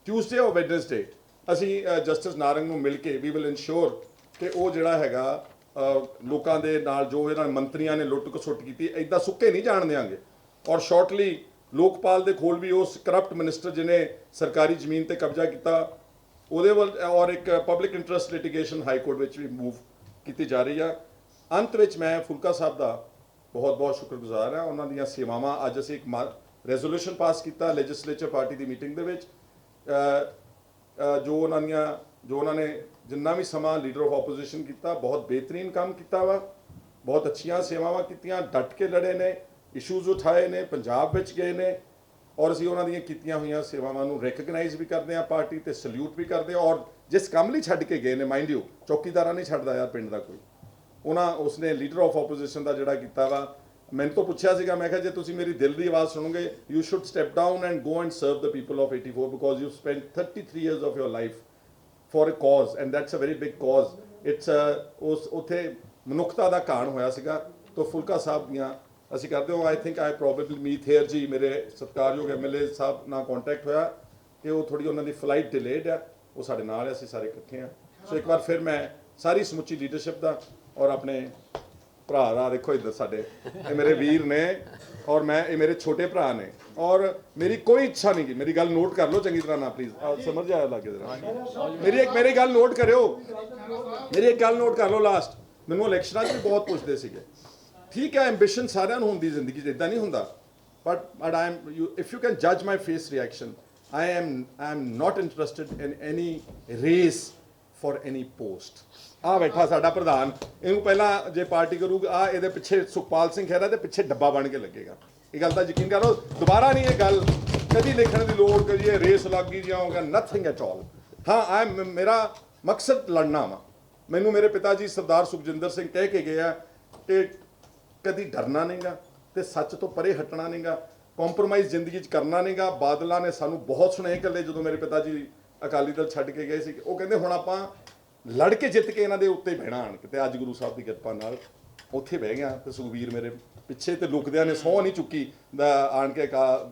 ਟਿਊਜ਼ਡੇ ਔਰ ਵੈਡਨਸਡੇ ਅਸੀਂ ਜਸਟਿਸ ਨਾਰੰਗ ਨੂੰ ਮਿਲ ਕੇ we will ensure ਕਿ ਉਹ ਜਿਹੜਾ ਹੈਗਾ ਲੋਕਾਂ ਦੇ ਨਾਲ ਜੋ ਇਹਨਾਂ ਮੰਤਰੀਆਂ ਨੇ ਲੁੱਟ ਖਸੁੱਟ ਕੀਤੀ ਐਦਾਂ ਸੁੱਕੇ ਨਹੀਂ ਜਾਣ ਦਿਆਂਗੇ। ਔਰ ਸ਼ਾਰਟਲੀ ਲੋਕਪਾਲ ਦੇ ਖੋਲ ਵੀ ਉਸ ਕਰਪਟ ਮਿਨਿਸਟਰ ਜਿਹਨੇ ਸਰਕਾਰੀ ਜ਼ਮੀਨ ਤੇ ਕਬਜ਼ਾ ਕੀਤਾ ਉਹਦੇ ਵੱਲ, ਔਰ ਇੱਕ public interest litigation high court ਵਿੱਚ ਵੀ ਮੂਵ ਕੀਤੀ ਜਾ ਰਹੀ ਆ। ਅੰਤ ਵਿੱਚ ਮੈਂ ਫੁਲਕਾ ਸਾਹਿਬ ਦਾ ਬਹੁਤ ਬਹੁਤ ਸ਼ੁਕਰਗੁਜ਼ਾਰ ਹਾਂ। ਉਹਨਾਂ ਦੀਆਂ ਸੇਵਾਵਾਂ ਅੱਜ ਅਸੀਂ ਇੱਕ ਰੈਜ਼ੋਲੂਸ਼ਨ ਪਾਸ ਕੀਤਾ ਲੈਜਿਸਲੇਚਰ ਪਾਰਟੀ ਦੀ ਮੀਟਿੰਗ ਦੇ ਵਿੱਚ। ਜੋ ਉਹਨਾਂ ਨੇ ਜਿੰਨਾ ਵੀ ਸਮਾਂ ਲੀਡਰ ਆਫ ਆਪੋਜੀਸ਼ਨ ਕੀਤਾ, ਬਹੁਤ ਬਿਹਤਰੀਨ ਕੰਮ ਕੀਤਾ ਵਾ, ਬਹੁਤ ਅੱਛੀਆਂ ਸੇਵਾਵਾਂ ਕੀਤੀਆਂ, ਡਟ ਕੇ ਲੜੇ ਨੇ, ਇਸ਼ੂਜ਼ ਉਠਾਏ ਨੇ, ਪੰਜਾਬ ਵਿੱਚ ਗਏ ਨੇ, ਔਰ ਅਸੀਂ ਉਹਨਾਂ ਦੀਆਂ ਕੀਤੀਆਂ ਹੋਈਆਂ ਸੇਵਾਵਾਂ ਨੂੰ ਰੈਕਗਨਾਈਜ਼ ਵੀ ਕਰਦੇ ਹਾਂ ਪਾਰਟੀ ਤੇ ਸਲੂਟ ਵੀ ਕਰਦੇ ਹਾਂ। ਔਰ ਜਿਸ ਕੰਮ ਲਈ ਛੱਡ ਕੇ ਗਏ ਨੇ, ਮਾਈਂਡ ਯੂ, ਚੌਕੀਦਾਰਾਂ ਨਹੀਂ ਛੱਡਦਾ ਯਾਰ ਪਿੰਡ ਦਾ ਕੋਈ, ਉਸਨੇ ਲੀਡਰ ਆਫ ਆਪੋਜੀਸ਼ਨ ਦਾ ਜਿਹੜਾ ਕੀਤਾ ਵਾ। ਮੈਨੂੰ ਤੋਂ ਪੁੱਛਿਆ ਸੀਗਾ, ਮੈਂ ਕਿਹਾ ਜੇ ਤੁਸੀਂ ਮੇਰੀ ਦਿਲ ਦੀ ਆਵਾਜ਼ ਸੁਣੋਗੇ, you should step down and go and serve the people of 84 because you spend 33 years of your life for a cause and that's a very big cause. It's ਉਸ ਉੱਥੇ ਮਨੁੱਖਤਾ ਦਾ ਘਾਣ ਹੋਇਆ ਸੀਗਾ। ਤਾਂ ਫੁਲਕਾ ਸਾਹਿਬ ਦੀਆਂ ਅਸੀਂ ਕਰਦੇ ਹਾਂ। I think I probably meet here ਜੀ, ਮੇਰੇ ਸਤਿਕਾਰਯੋਗ MLA ਸਾਹਿਬ ਨਾਲ ਕੰਟੈਕਟ ਹੋਇਆ ਕਿ ਉਹ ਥੋੜੀ ਉਹਨਾਂ ਦੀ ਫਲਾਈਟ ਡਿਲੇਡ ਆ, ਉਹ ਸਾਡੇ ਨਾਲ ਆ, ਅਸੀਂ ਸਾਰੇ ਇਕੱਠੇ ਆ। ਸੋ ਇੱਕ ਵਾਰ ਫਿਰ ਮੈਂ ਸਾਰੀ ਸਮੁੱਚੀ ਲੀਡਰਸ਼ਿਪ ਦਾ ਔਰ ਆਪਣੇ ਭਰਾ ਦਾ ਦੇਖੋ ਇੱਧਰ ਸਾਡੇ ਇਹ ਮੇਰੇ ਵੀਰ ਨੇ ਔਰ ਮੈਂ ਇਹ ਮੇਰੇ ਛੋਟੇ ਭਰਾ ਨੇ ਔਰ ਮੇਰੀ ਕੋਈ ਇੱਛਾ ਨਹੀਂ ਗੀ ਮੇਰੀ ਗੱਲ ਨੋਟ ਕਰ ਲਓ ਚੰਗੀ ਤਰ੍ਹਾਂ ਨਾ ਪਲੀਜ਼ ਸਮਝ ਜਾਇਆ ਲੱਗੇ ਜਰਾ ਮੇਰੀ ਗੱਲ ਨੋਟ ਕਰਿਓ ਮੇਰੀ ਇੱਕ ਗੱਲ ਨੋਟ ਕਰ ਲਓ ਲਾਸਟ ਮੈਨੂੰ ਇਲੈਕਸ਼ਨਾਂ 'ਚ ਵੀ ਬਹੁਤ ਪੁੱਛਦੇ ਸੀਗੇ ਠੀਕ ਹੈ ਐਂਬੀਸ਼ਨ ਸਾਰਿਆਂ ਨੂੰ ਹੁੰਦੀ ਜ਼ਿੰਦਗੀ 'ਚ ਇਦਾਂ ਨਹੀਂ ਹੁੰਦਾ but I am if you can judge my face reaction I am not interested in any race for any post ਆ ਬੈਠਾ ਸਾਡਾ ਪ੍ਰਧਾਨ ਇਹਨੂੰ ਪਹਿਲਾਂ ਜੇ ਪਾਰਟੀ ਕਰੂਗਾ ਆ ਇਹਦੇ ਪਿੱਛੇ ਸੁਖਪਾਲ ਸਿੰਘ ਖਹਿਰਾ ਦੇ ਪਿੱਛੇ ਡੱਬਾ ਬਣ ਕੇ ਲੱਗੇਗਾ ਇਹ ਗੱਲ ਤਾਂ ਯਕੀਨ ਕਰੋ ਦੁਬਾਰਾ ਨਹੀਂ ਇਹ ਗੱਲ ਕਦੀ ਲਿਖਣ ਦੀ ਲੋੜ ਕਦੀ ਇਹ ਰੇਸ ਲੱਗ ਗਈ ਜਾਊਗਾ ਨਥਿੰਗ ਐਟ ਆਲ ਹਾਂ ਮੇਰਾ ਮਕਸਦ ਲੜਨਾ ਵਾ ਮੈਨੂੰ ਮੇਰੇ ਪਿਤਾ ਜੀ ਸਰਦਾਰ ਸੁਖਜਿੰਦਰ ਸਿੰਘ ਕਹਿ ਕੇ ਗਏ ਆ ਕਿ ਕਦੀ ਡਰਨਾ ਨਹੀਂਗਾ ਤੇ ਸੱਚ ਤੋਂ ਪਰੇ ਹਟਣਾ ਨਹੀਂਗਾ ਕੰਪਰੋਮਾਈਜ਼ ਜ਼ਿੰਦਗੀ 'ਚ ਕਰਨਾ ਨਹੀਂਗਾ ਬਾਦਲਾਂ ਨੇ ਸਾਨੂੰ ਬਹੁਤ ਸੁਨੇਹੇ ਕੱਲੇ ਜਦੋਂ ਮੇਰੇ ਪਿਤਾ ਜੀ ਅਕਾਲੀ ਦਲ ਛੱਡ ਕੇ ਗਏ ਸੀ ਉਹ ਕਹਿੰਦੇ ਹੁਣ ਆਪਾਂ ਲੜ ਕੇ ਜਿੱਤ ਕੇ ਇਹਨਾਂ ਦੇ ਉੱਤੇ ਬਹਿਣਾ ਆਣ ਕੇ ਤੇ ਅੱਜ ਗੁਰੂ ਸਾਹਿਬ ਦੀ ਕਿਰਪਾ ਨਾਲ ਉੱਥੇ ਬਹਿ ਗਿਆ ਤੇ ਸੁਖਵੀਰ ਮੇਰੇ ਪਿੱਛੇ ਤੇ ਲੁਕਦਿਆਂ ਨੇ ਸਹੁੰ ਨਹੀਂ ਚੁੱਕੀ ਆਣ ਕੇ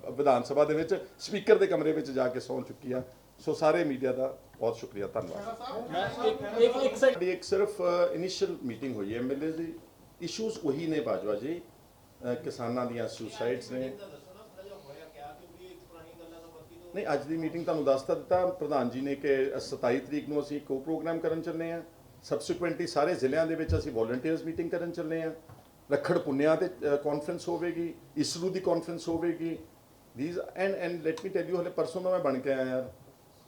ਵਿਧਾਨ ਸਭਾ ਦੇ ਵਿੱਚ ਸਪੀਕਰ ਦੇ ਕਮਰੇ ਵਿੱਚ ਜਾ ਕੇ ਸਹੁੰ ਚੁੱਕੀ ਆ ਸੋ ਸਾਰੇ ਮੀਡੀਆ ਦਾ ਬਹੁਤ ਸ਼ੁਕਰੀਆ ਧੰਨਵਾਦ ਸਾਡੀ ਇੱਕ ਸਿਰਫ ਇਨੀਸ਼ੀਅਲ ਮੀਟਿੰਗ ਹੋਈ ਹੈ ਐਮਐਲਏ ਦੀ ਇਸ਼ੂਜ਼ ਉਹੀ ਨੇ ਬਾਜਵਾ ਜੀ ਕਿਸਾਨਾਂ ਦੀਆਂ ਸੁਸਾਈਡਸ ਨੇ ਨਹੀਂ ਅੱਜ ਦੀ ਮੀਟਿੰਗ ਤੁਹਾਨੂੰ ਦੱਸ ਦਿੱਤਾ ਪ੍ਰਧਾਨ ਜੀ ਨੇ ਕਿ 27 ਤਰੀਕ ਨੂੰ ਅਸੀਂ ਕੋ ਪ੍ਰੋਗਰਾਮ ਕਰਨ ਚੱਲੇ ਆ ਸਬਸੀਕੁਐਂਟਲੀ ਸਾਰੇ ਜ਼ਿਲ੍ਹਿਆਂ ਦੇ ਵਿੱਚ ਅਸੀਂ ਵੋਲੰਟੀਅਰਸ ਮੀਟਿੰਗ ਕਰਨ ਚੱਲੇ ਆ ਰੱਖੜ ਪੁੰਨਿਆ ਤੇ ਕਾਨਫਰੰਸ ਹੋਵੇਗੀ ਇਸਰੂ ਦੀ ਕਾਨਫਰੰਸ ਹੋਵੇਗੀ these and let me tell you ਹਲੇ ਪਰਸੋਂ ਦਾ ਮੈਂ ਬਣ ਕੇ ਆਇਆ ਯਾਰ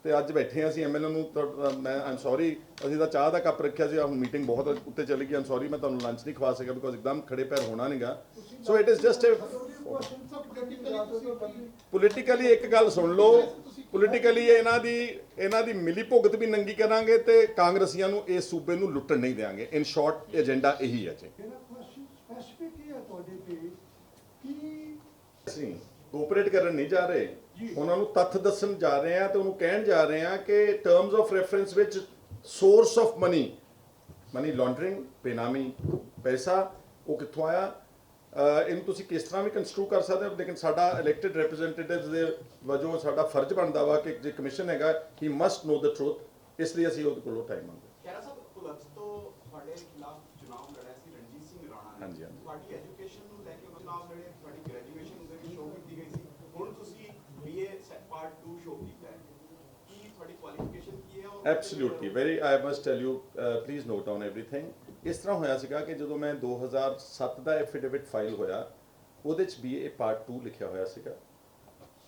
ਤੇ ਅੱਜ ਬੈਠੇ ਆ ਅਸੀਂ ਐਮਐਲਏ ਨੂੰ ਮੈਂ ਆਮ ਸੌਰੀ ਅਸੀਂ ਤਾਂ ਚਾਹ ਦਾ ਕੱਪ ਰੱਖਿਆ ਸੀ ਹੁਣ ਮੀਟਿੰਗ ਬਹੁਤ ਉੱਤੇ ਚਲੀ ਗਈ ਆਮ ਸੌਰੀ ਮੈਂ ਤੁਹਾਨੂੰ ਲੰਚ ਨਹੀਂ ਖਵਾ ਸਕਿਆ ਬਿਕੋਜ਼ ਇੱਕਦਮ ਖੜੇ ਪੈਰ ਹੋਣਾ ਨਹੀਂਗਾ so it is just politically ਇੱਕ ਗੱਲ ਸੁਣ ਲਓ ਪੋਲੀਟੀਕਲੀ ਇਹਨਾਂ ਦੀ ਮਿਲੀ ਭੁਗਤ ਵੀ ਨੰਗੀ ਕਰਾਂਗੇ ਤੇ ਕਾਂਗਰਸੀਆਂ ਨੂੰ ਇਸ ਸੂਬੇ ਨੂੰ ਲੁੱਟਣ ਨਹੀਂ ਦੇਵਾਂਗੇ ਇਨ ਸ਼ਾਰਟ ਏਜੰਡਾ ਇਹੀ ਹੈ ਜੀ ਅਸੀਂ ਕੋਆਪਰੇਟ ਕਰਨ ਨਹੀਂ ਜਾ ਰਹੇ ਉਹਨਾਂ ਨੂੰ ਤੱਥ ਦੱਸਣ ਜਾ ਰਹੇ ਆ ਤੇ ਉਹਨੂੰ ਕਹਿਣ ਜਾ ਰਹੇ ਆ ਕਿ ਟਰਮਸ ਆਫ ਰੈਫਰੈਂਸ ਵਿੱਚ ਸੋਰਸ ਆਫ ਮਨੀ ਲਾਂਡਰਿੰਗ ਬੇਨਾਮੀ ਪੈਸਾ ਉਹ ਕਿੱਥੋਂ ਆਇਆ ਇਹਨੂੰ ਤੁਸੀਂ ਕਿਸ ਤਰ੍ਹਾਂ ਵੀ ਕੰਸਟਰੂ ਕਰ ਸਕਦੇ ਹੋ ਲੇਕਿਨ ਸਾਡਾ ਇਲੈਕਟਿਡ ਰਿਪਰੈਜ਼ੈਂਟੇਟਿਵਸ ਦੇ ਵਜੋਂ ਸਾਡਾ ਫਰਜ਼ ਬਣਦਾ ਵਾ ਕਿ ਜੇ ਕਮਿਸ਼ਨ ਹੈਗਾ ਹੀ ਮਸਟ ਨੋ ਦ ਟਰੂਥ ਇਸ ਲਈ ਅਸੀਂ ਉਹਦੇ ਕੋਲੋਂ ਟਾਈਮ ਮੰਗਦੇ ਖਹਿਰਾ ਸਾਹਿਬ ਪੁਲਸ ਤੋਂ ਤੁਹਾਡੇ ਖਿਲਾਫ ਚੁਣਾਵ ਲੜਿਆ ਸੀ ਰਣਜੀਤ ਸਿੰਘ ਰਾਣਾ ਨੇ ਹਾਂਜੀ ਤੁਹਾਡੀ ਐਜੂਕੇਸ਼ਨ ਨੂੰ ਲੈ ਕੇ ਚੁਣਾਵ ਲੜੇ ਤੁਹਾਡੀ ਗ੍ਰੈਜੂਏਸ਼ਨ ਉਹਦੇ ਵਿੱਚ ਸ਼ੋਅ ਕੀਤੀ ਗਈ ਸੀ ਹੁਣ ਤੁਸੀਂ BA ਪਾਰਟ 2 ਸ਼ੋਅ ਕੀਤਾ ਹੈ ਕੀ ਤੁਹਾਡੀ ਕੁਆਲੀਫਿਕੇਸ਼ਨ ਕੀ ਹੈ absolutely very I must tell you please note down everything ਇਸ ਤਰ੍ਹਾਂ ਹੋਇਆ ਸੀਗਾ ਕਿ ਜਦੋਂ ਮੈਂ 2007 ਦਾ ਐਫੀਡੇਵਿਟ ਫਾਈਲ ਹੋਇਆ ਉਹਦੇ 'ਚ BA ਪਾਰਟ 2 ਲਿਖਿਆ ਹੋਇਆ ਸੀਗਾ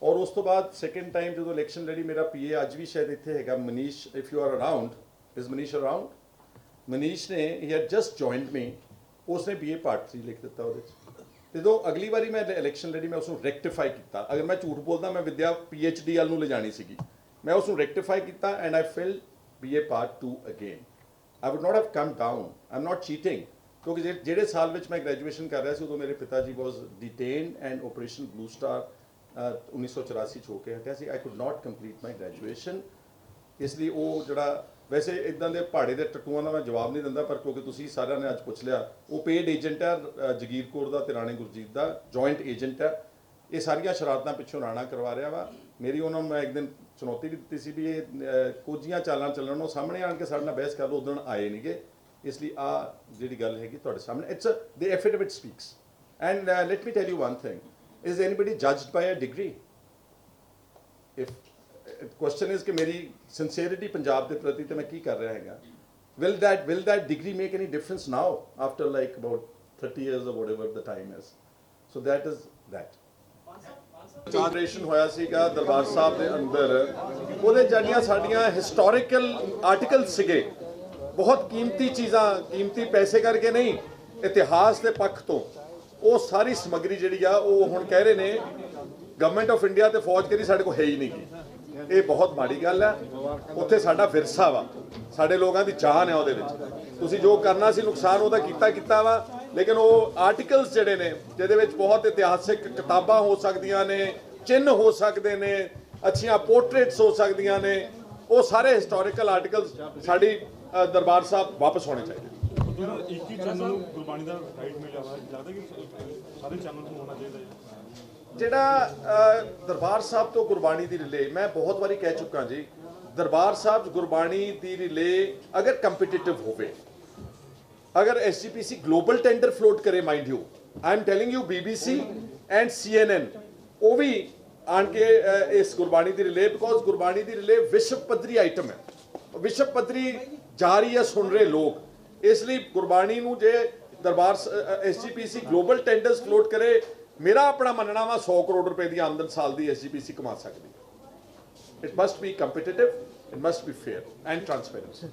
ਔਰ ਉਸ ਤੋਂ ਬਾਅਦ ਸੈਕੰਡ ਟਾਈਮ ਜਦੋਂ ਇਲੈਕਸ਼ਨ ਲੜੀ ਮੇਰਾ PA ਅੱਜ ਵੀ ਸ਼ਾਇਦ ਇੱਥੇ ਹੈਗਾ Manish if you are around is Manish around Manish ਨੇ ਹੀ ਹੈਡ ਜਸਟ ਜੁਆਇਨਡ ਮੀ ਉਸਨੇ BA ਪਾਰਟ 3 ਲਿਖ ਦਿੱਤਾ ਉਹਦੇ 'ਚ ਜਦੋਂ ਅਗਲੀ ਵਾਰੀ ਮੈਂ ਇਲੈਕਸ਼ਨ ਲੜੀ ਮੈਂ ਉਸਨੂੰ ਰੈਕਟੀਫਾਈ ਕੀਤਾ ਅਗਰ ਮੈਂ ਝੂਠ ਬੋਲਦਾ ਮੈਂ ਵਿਦਿਆ PhD ਵੱਲ ਨੂੰ ਲਿਜਾਣੀ ਸੀਗੀ ਮੈਂ ਉਸਨੂੰ ਰੈਕਟੀਫਾਈ ਕੀਤਾ and I fill BA part 2 again I would not have come down. I'm not cheating. ਕਿਉਂਕਿ ਜਿਹੜੇ ਸਾਲ ਵਿੱਚ ਮੈਂ ਗ੍ਰੈਜੂਏਸ਼ਨ ਕਰ ਰਿਹਾ ਸੀ ਉਦੋਂ ਮੇਰੇ ਪਿਤਾ ਜੀ was detained and operation blue star 1984 ਚ ਹੋ ਕੇ ਹਟਿਆ ਸੀ I could not complete my graduation ਇਸ ਲਈ ਉਹ ਜਿਹੜਾ ਵੈਸੇ ਇਦਾਂ ਦੇ ਪਹਾੜੇ ਦੇ ਟੱਟੂਆਂ ਦਾ ਮੈਂ ਜਵਾਬ ਨਹੀਂ ਦਿੰਦਾ ਪਰ ਕਿਉਂਕਿ ਤੁਸੀਂ ਸਾਰਿਆਂ ਨੇ ਅੱਜ ਪੁੱਛ ਲਿਆ ਉਹ ਪੇਡ ਏਜੰਟ ਹੈ ਜਗੀਰ ਕੌਰ ਦਾ ਤੇ ਰਾਣੇ ਗੁਰਜੀਤ ਦਾ ਜੁਆਇੰਟ ਏਜੰਟ ਹੈ ਇਹ ਸਾਰੀਆਂ ਸ਼ਰਾਰਤਾਂ ਪਿੱਛੋਂ ਰਾਣਾ ਕਰਵਾ ਰਿਹਾ ਵਾ ਮੇਰੀ ਉਹਨਾਂ ਨੂੰ ਮੈਂ ਇੱਕ ਦਿਨ ਚੁਣੌਤੀ ਵੀ ਦਿੱਤੀ ਸੀ ਵੀ ਇਹ ਕੋਝੀਆਂ ਚਾਲਾਂ ਚੱਲਣ ਨੂੰ ਸਾਹਮਣੇ ਆਣ ਕੇ ਸਾਡੇ ਨਾਲ ਬਹਿਸ ਕਰ ਲਓ ਉਦੋਂ ਆਏ ਨਹੀਂਗੇ ਇਸ ਲਈ ਆ ਜਿਹੜੀ ਗੱਲ ਹੈਗੀ ਤੁਹਾਡੇ ਸਾਹਮਣੇ it's the affidavit speaks and let me tell you one thing is anybody judged by a degree if question is ਕਿ ਮੇਰੀ sincerity ਪੰਜਾਬ ਦੇ ਪ੍ਰਤੀ ਤੇ ਮੈਂ ਕੀ ਕਰ ਰਿਹਾ ਹੈਗਾ will that degree make any difference now after like about 30 years or whatever the time is so that is that celebration ਹੋਇਆ ਸੀਗਾ ਦਰਬਾਰ ਸਾਹਿਬ ਦੇ ਅੰਦਰ ਉਹਦੇ ਜਿਹੜੀਆਂ ਸਾਡੀਆਂ ਹਿਸਟੋਰੀਕਲ ਆਰਟੀਕਲਸ ਸੀਗੇ ਬਹੁਤ ਕੀਮਤੀ ਚੀਜ਼ਾਂ ਕੀਮਤੀ ਪੈਸੇ ਕਰਕੇ ਨਹੀਂ ਇਤਿਹਾਸ ਦੇ ਪੱਖ ਤੋਂ ਉਹ ਸਾਰੀ ਸਮੱਗਰੀ ਜਿਹੜੀ ਆ ਉਹ ਹੁਣ ਕਹਿ ਰਹੇ ਨੇ ਗਵਰਨਮੈਂਟ ਆਫ ਇੰਡੀਆ ਤੇ ਫੌਜ ਕਿਹੜੀ ਸਾਡੇ ਕੋਲ ਹੈ ਹੀ ਨਹੀਂ ਗੀ ਇਹ ਬਹੁਤ ਮਾੜੀ ਗੱਲ ਹੈ ਉੱਥੇ ਸਾਡਾ ਵਿਰਸਾ ਵਾ ਸਾਡੇ ਲੋਕਾਂ ਦੀ ਜਾਨ ਹੈ ਉਹਦੇ ਵਿੱਚ ਤੁਸੀਂ ਜੋ ਕਰਨਾ ਸੀ ਨੁਕਸਾਨ ਉਹਦਾ ਕੀਤਾ ਵਾ ਲੇਕਿਨ ਉਹ ਆਰਟੀਕਲਸ ਜਿਹੜੇ ਨੇ ਜਿਹਦੇ ਵਿੱਚ ਬਹੁਤ ਇਤਿਹਾਸਿਕ ਕਿਤਾਬਾਂ ਹੋ ਸਕਦੀਆਂ ਨੇ ਚਿੰਨ੍ਹ ਹੋ ਸਕਦੇ ਨੇ ਅੱਛੀਆਂ ਪੋਰਟਰੇਟਸ ਹੋ ਸਕਦੀਆਂ ਨੇ ਉਹ ਸਾਰੇ ਹਿਸਟੋਰੀਕਲ ਆਰਟੀਕਲਸ ਸਾਡੀ ਦਰਬਾਰ ਸਾਹਿਬ ਵਾਪਸ ਹੋਣੇ ਚਾਹੀਦੇ ਇੱਕ ਹੀ ਚੈਨਲ ਨੂੰ ਗੁਰਬਾਣੀ ਦਾ ਰਾਈਟ ਮਿਲਿਆ ਹੋਇਆ ਲੱਗਦਾ ਕਿ ਸਾਰੇ ਚੈਨਲ ਨੂੰ ਹੋਣਾ ਚਾਹੀਦਾ ਹੈ ਜਿਹੜਾ ਦਰਬਾਰ ਸਾਹਿਬ ਤੋਂ ਗੁਰਬਾਣੀ ਦੀ ਰਿਲੇ ਮੈਂ ਬਹੁਤ ਵਾਰੀ ਕਹਿ ਚੁੱਕਾ ਜੀ ਦਰਬਾਰ ਸਾਹਿਬ ਗੁਰਬਾਣੀ ਦੀ ਰਿਲੇ ਅਗਰ ਕੰਪੀਟੀਟਿਵ ਹੋਵੇ अगर SGPC ग्लोबल टेंडर फ्लोट करे, mind you, I am telling you, BBC and CNN ਉਹ ਵੀ ਆਣ ਕੇ ਇਸ ਗੁਰਬਾਣੀ ਦੀ ਰਿਲੇ, ਬਿਕੋਜ਼ ਗੁਰਬਾਣੀ ਦੀ ਰਿਲੇ ਵਿਸ਼ਵ ਪੱਧਰੀ ਆਈਟਮ ਹੈ, ਵਿਸ਼ਵ ਪੱਧਰੀ ਜਾ ਰਹੀ ਹੈ, ਸੁਣ ਰਹੇ ਲੋਕ, ਇਸ ਲਈ ਗੁਰਬਾਣੀ ਨੂੰ ਜੇ ਦਰਬਾਰ SGPC ਗਲੋਬਲ ਟੈਂਡਰਸ ਫਲੋਟ ਕਰੇ, ਮੇਰਾ ਆਪਣਾ ਮੰਨਣਾ ਵਾ 100 ਕਰੋੜ ਰੁਪਏ ਦੀ ਆਮਦਨ ਸਾਲ ਦੀ SGPC ਕਮਾ ਸਕਦੀ ਹੈ। It must be competitive, it must be fair and transparent.